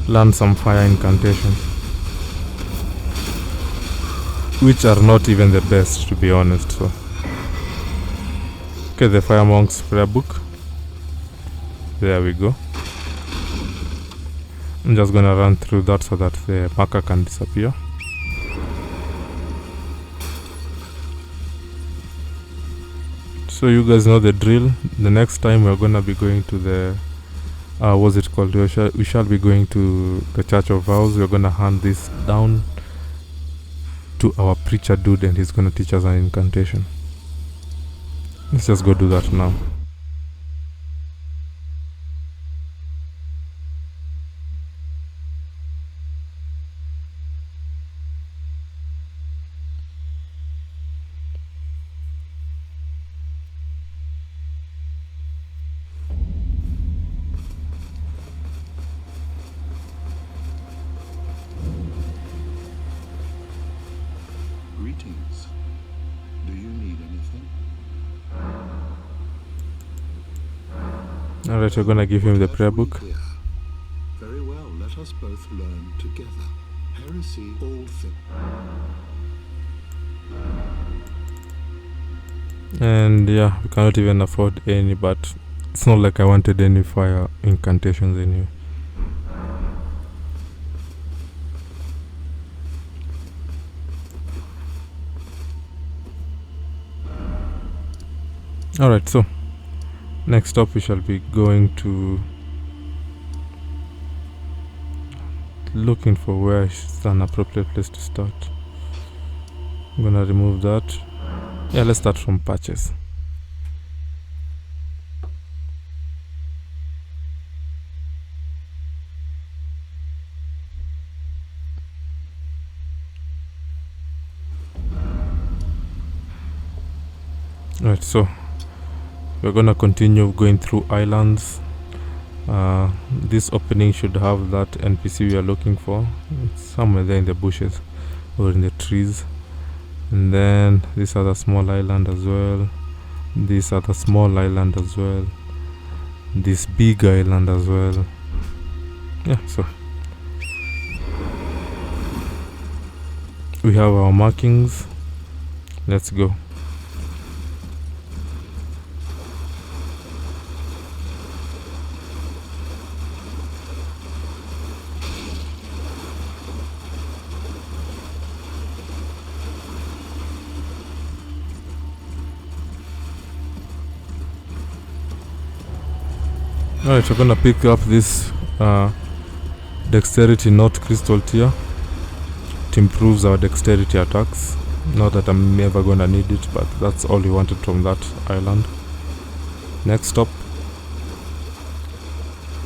learn some fire incantations, which are not even the best, to be honest. So, okay, the fire monk's prayer book. There we go. I'm just gonna run through that so that the marker can disappear. So you guys know the drill. The next time we're gonna be going to the what's it called? We shall be going to the Church of Vows. We're gonna hand this down to our preacher dude, and he's gonna teach us an incantation. Let's just go do that now. Greetings. Do you need anything? Alright, we're gonna give him the prayer book. Here. Very well, let us both learn together. Heresy, all things. And yeah, we cannot even afford any, but it's not like I wanted any fire incantations anyway. Alright, so next up we shall be going to looking for where is an appropriate place to start. I'm gonna remove that. Yeah, let's start from patches. Right, so we're gonna continue going through islands. This opening should have that NPC we are looking for. It's somewhere there in the bushes or in the trees. And then this other small island as well. This other small island as well. This big island as well. Yeah, so we have our markings. Let's go. Alright, we're gonna pick up this dexterity not crystal tier. It improves our dexterity attacks. Not that I'm never gonna need it, but that's all we wanted from that island. Next up,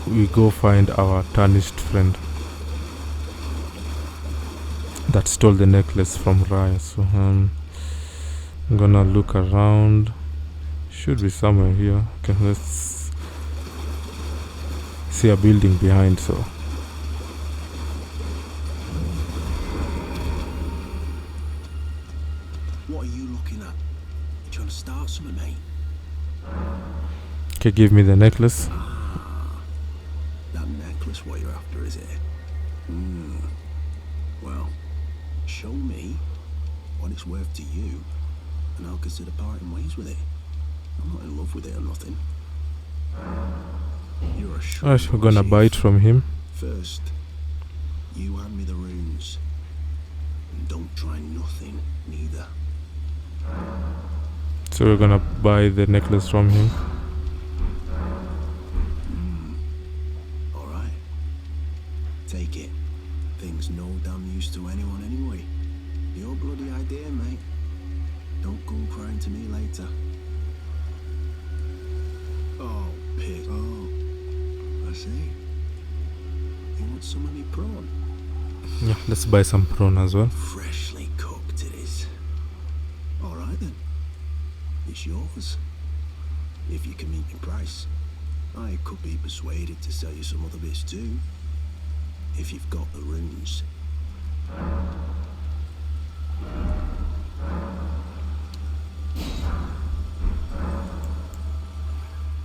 we go find our tarnished friend that stole the necklace from Raya. So I'm gonna look around. Should be somewhere here. Okay, let's see a building behind. So What are you looking at? You trying to start something, mate? Okay, give me the necklace. That necklace what you're after, is it? Well, show me what it's worth to you, and I'll consider parting ways with it. I'm not in love with it or nothing. You're a shrewd Alright, we're gonna chief. buy it from him. First, you hand me the runes. And don't try nothing, neither. So we're gonna buy the necklace from him. Alright. Take it. Thing's no damn use to anyone anyway. Your bloody idea, mate. Don't come crying to me later. Oh, pig. Oh, I see. You want some of me prawn? Yeah, let's buy some prawn as well. Freshly cooked it is. Alright then. It's yours. If you can meet your price. I could be persuaded to sell you some other bits too. If you've got the runes.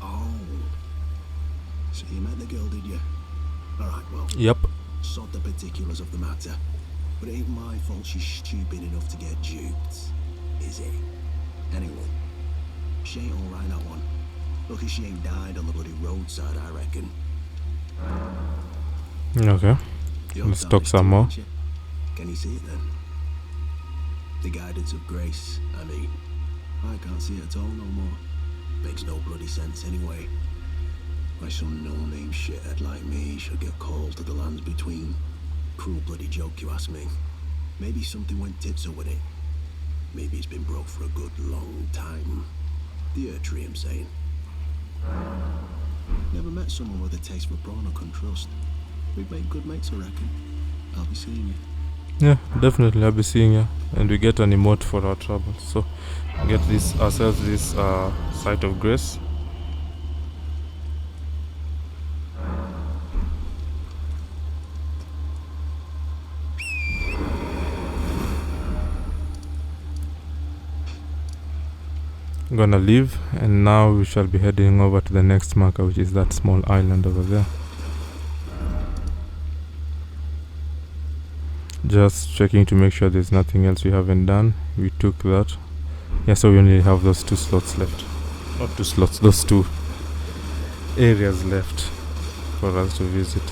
Oh. So you met the girl, did you? Alright, well. Yep. Sod the particulars of the matter. But it ain't my fault she's stupid enough to get duped. Is it? Anyway. She ain't alright, that one. Lucky she ain't died on the bloody roadside, I reckon. Okay. You're Let's talk damaged some too, more. aren't you? Can you see it then? The guidance of grace, I mean. I can't see it at all no more. Makes no bloody sense anyway. Why some no-name shithead like me should get called to the lands between. Cruel bloody joke, you ask me. Maybe something went tits-up with it. Maybe it's been broke for a good long time. The tree, I'm saying. Never met someone with a taste for prawn I couldn't trust. We'd make good mates, I reckon. I'll be seeing you. Yeah, definitely I'll be seeing you. And we get an emote for our trouble. So get this ourselves this site of grace. I'm gonna leave, and now we shall be heading over to the next marker, which is that small island over there. Just checking to make sure there's nothing else we haven't done. We took that. Yeah, so we only have those 2 slots left. Not 2 slots, those 2 areas left for us to visit.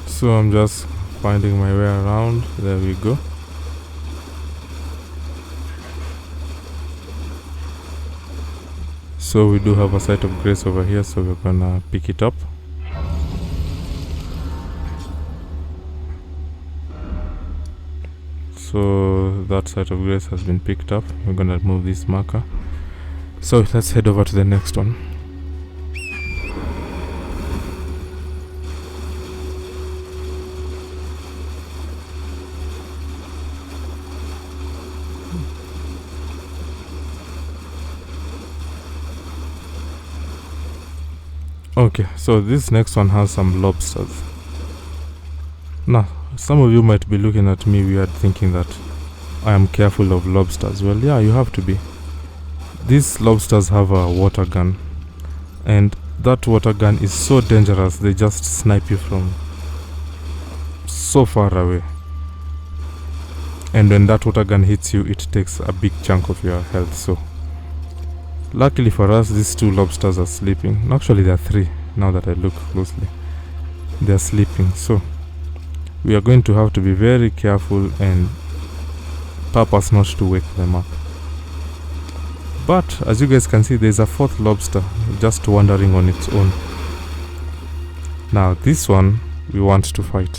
So I'm just finding my way around. There we go. So we do have a site of grace over here, so we're gonna pick it up. So that site of grace has been picked up. We're gonna move this marker. So let's head over to the next one. Okay, so this next one has some lobsters. Now, some of you might be looking at me weird, thinking that I am careful of lobsters. Well, yeah, you have to be. These lobsters have a water gun, and that water gun is so dangerous, they just snipe you from so far away. And when that water gun hits you, it takes a big chunk of your health. So luckily for us, these 2 lobsters are sleeping. Actually, there are 3 now that I look closely. They are sleeping, so we are going to have to be very careful and purpose not to wake them up. But as you guys can see, there's a 4th lobster just wandering on its own. Now this one we want to fight.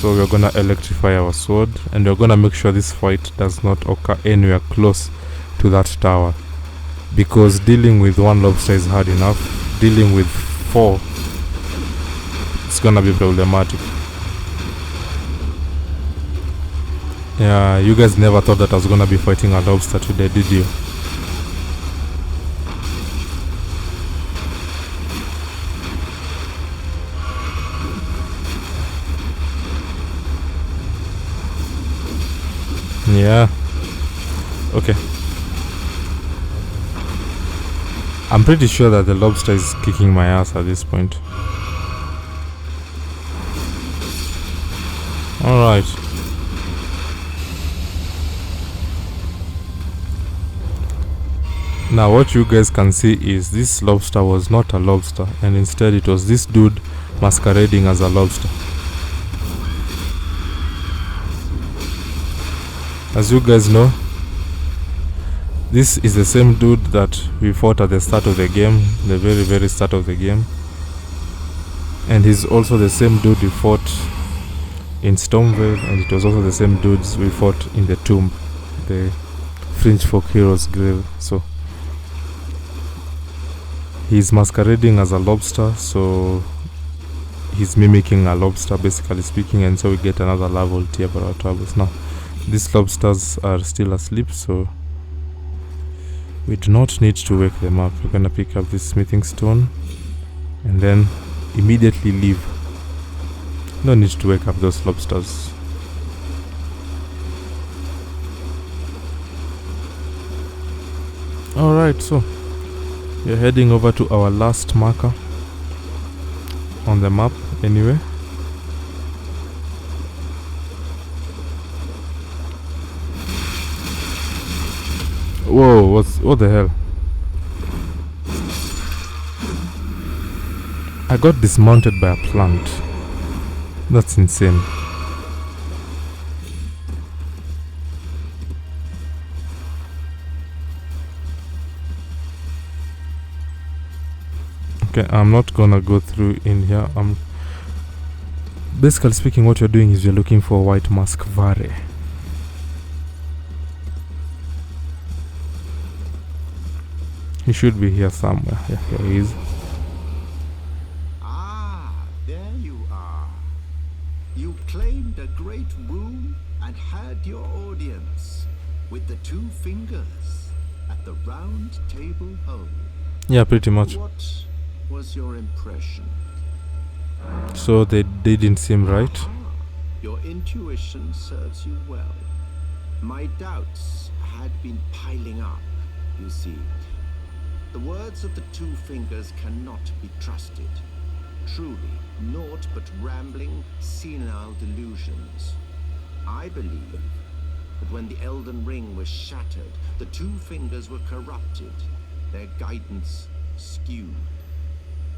So we're gonna electrify our sword, and we're gonna make sure this fight does not occur anywhere close to that tower, because dealing with 1 lobster is hard enough. Dealing with 4, it's gonna be problematic. Yeah, you guys never thought that I was gonna be fighting a lobster today, did you? Yeah. Okay. I'm pretty sure that the lobster is kicking my ass at this point. Alright. Now what you guys can see is this lobster was not a lobster, and instead it was this dude masquerading as a lobster. As you guys know, this is the same dude that we fought at the start of the game, the very start of the game. And he's also the same dude we fought in Stormvale, and it was also the same dudes we fought in the tomb, the Fringe Folk Heroes grave. So he's masquerading as a lobster, so he's mimicking a lobster, basically speaking, and so we get another level tier for our troubles. Now these lobsters are still asleep, so we do not need to wake them up. We're gonna pick up this smithing stone and then immediately leave. No need to wake up those lobsters. Alright, so we're heading over to our last marker on the map anyway. Whoa, what the hell? I got dismounted by a plant. That's insane. Okay, I'm not gonna go through in here. Basically speaking, what you're doing is you're looking for White Mask Vare. He should be here somewhere. Yeah, here he is. Ah, there you are. You claimed a great rune and had your audience with the 2 fingers at the round table home. Yeah, pretty much. What was your impression? So they didn't seem right. Your intuition serves you well. My doubts had been piling up, you see. The words of the 2 fingers cannot be trusted. Truly, naught but rambling, senile delusions. I believe that when the Elden Ring was shattered, the 2 fingers were corrupted, their guidance skewed.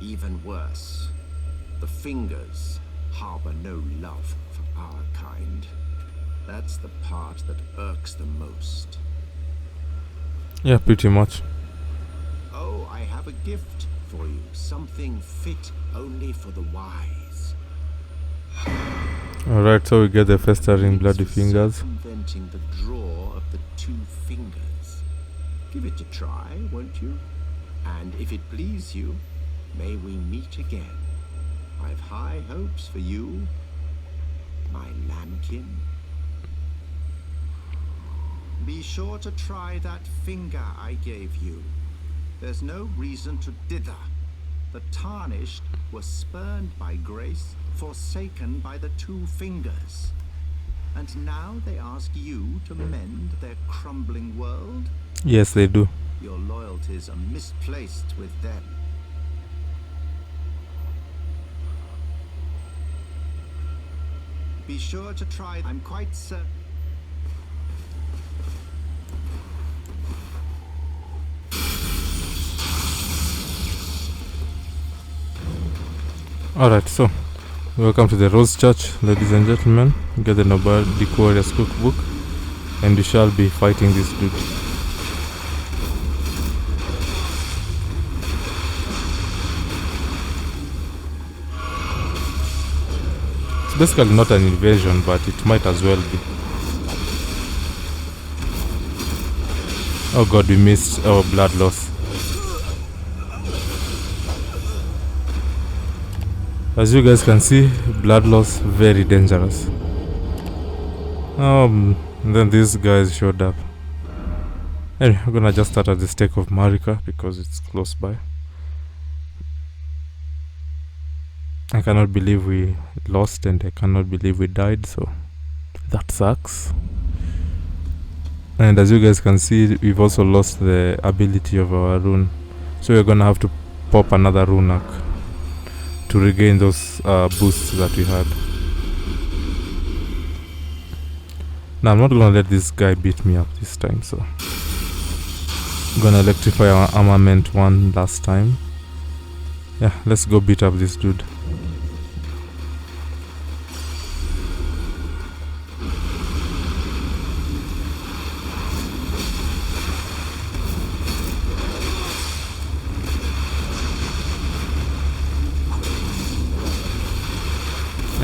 Even worse, the fingers harbor no love for our kind. That's the part that irks the most. Yeah, pretty much. Oh, I have a gift for you. Something fit only for the wise. Alright, so we get the festering bloody fingers. Circumventing the draw of the 2 fingers. Give it a try, won't you? And if it please you, may we meet again. I've high hopes for you, my lambkin. Be sure to try that finger I gave you. There's no reason to dither. The tarnished were spurned by grace, forsaken by the 2 fingers. And now they ask you to mend their crumbling world? Yes, they do. Your loyalties are misplaced with them. Be sure to try. I'm quite certain. Alright, so welcome to the Rose Church, ladies and gentlemen. Get the Nomadic Warriors cookbook, and we shall be fighting this dude. It's basically not an invasion, but it might as well be. Oh god, we missed our blood loss. As you guys can see, blood loss very dangerous. Then these guys showed up. Anyway, I'm gonna just start at the stake of Marika because it's close by. I cannot believe we lost and I cannot believe we died, so that sucks. And as you guys can see, we've also lost the ability of our rune, so we're gonna have to pop another rune arc to regain those boosts that we had. Now I'm not gonna let this guy beat me up this time, so I'm gonna electrify our armament one last time. Yeah, let's go beat up this dude.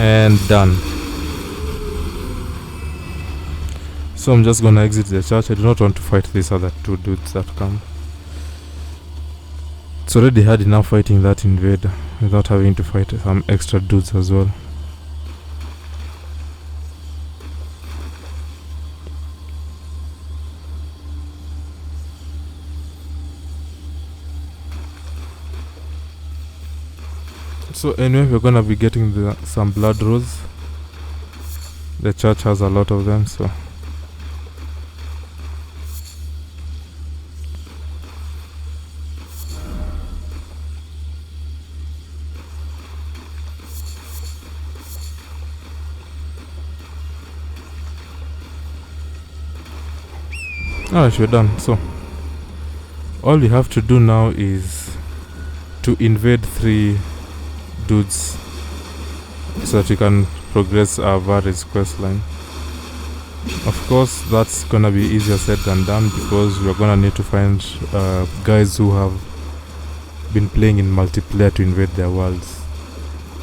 And done. So I'm just gonna exit the church. I do not want to fight these other two dudes that come. It's already hard enough fighting that invader without having to fight some extra dudes as well. So anyway, we're gonna be getting some blood rose. The church has a lot of them, so alright, we're done. So all we have to do now is to invade 3 dudes so that we can progress our Varys questline. Of course, that's gonna be easier said than done because we're gonna need to find guys who have been playing in multiplayer to invade their worlds.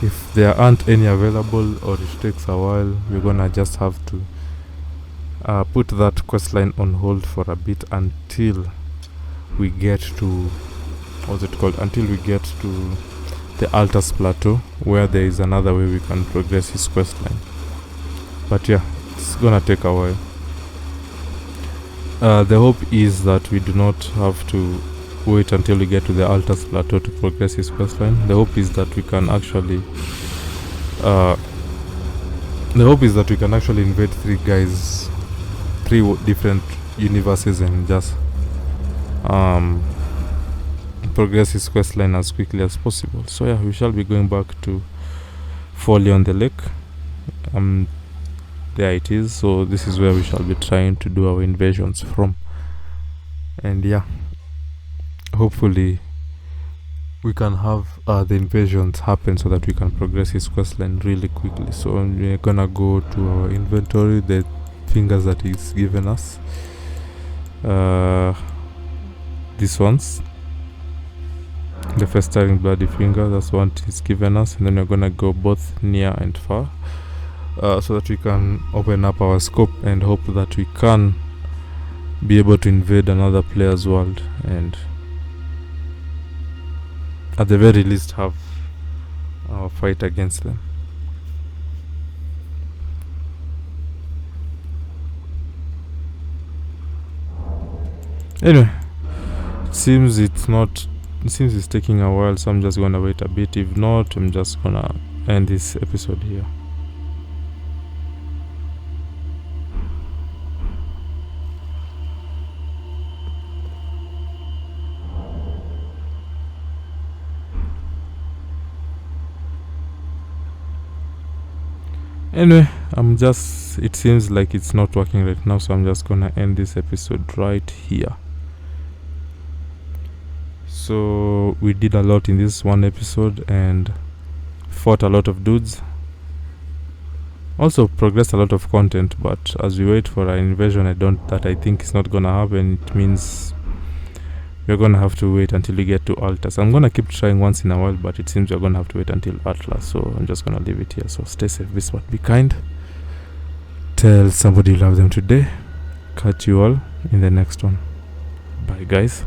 If there aren't any available or it takes a while, we're gonna just have to put that questline on hold for a bit until we get to until we get to the Altus Plateau, where there is another way we can progress his questline. But yeah, it's gonna take a while. The hope is that we do not have to wait until we get to the Altus Plateau to progress his questline. The hope is that we can actually invade 3 guys, 3 different universes, and just progress his questline as quickly as possible. So yeah, we shall be going back to Folly on the Lake. There it is. So this is where we shall be trying to do our invasions from. And yeah, hopefully we can have the invasions happen so that we can progress his questline really quickly. So we're gonna go to our inventory, the fingers that he's given us. These ones, the festering bloody finger, that's what he's given us. And then we're gonna go both near and far so that we can open up our scope and hope that we can be able to invade another player's world and at the very least have our fight against them. Anyway, it seems it's taking a while, so I'm just gonna wait a bit. If not, I'm just gonna end this episode here. Anyway, it seems like it's not working right now, so I'm just gonna end this episode right here. So we did a lot in this one episode and fought a lot of dudes, also progressed a lot of content, but as we wait for an invasion that I think is not gonna happen, it means we're gonna have to wait until we get to Altus. I'm gonna keep trying once in a while, but it seems we're gonna have to wait until Atlas, so I'm just gonna leave it here. So stay safe, be smart, be kind, tell somebody you love them today. Catch you all in the next one. Bye guys.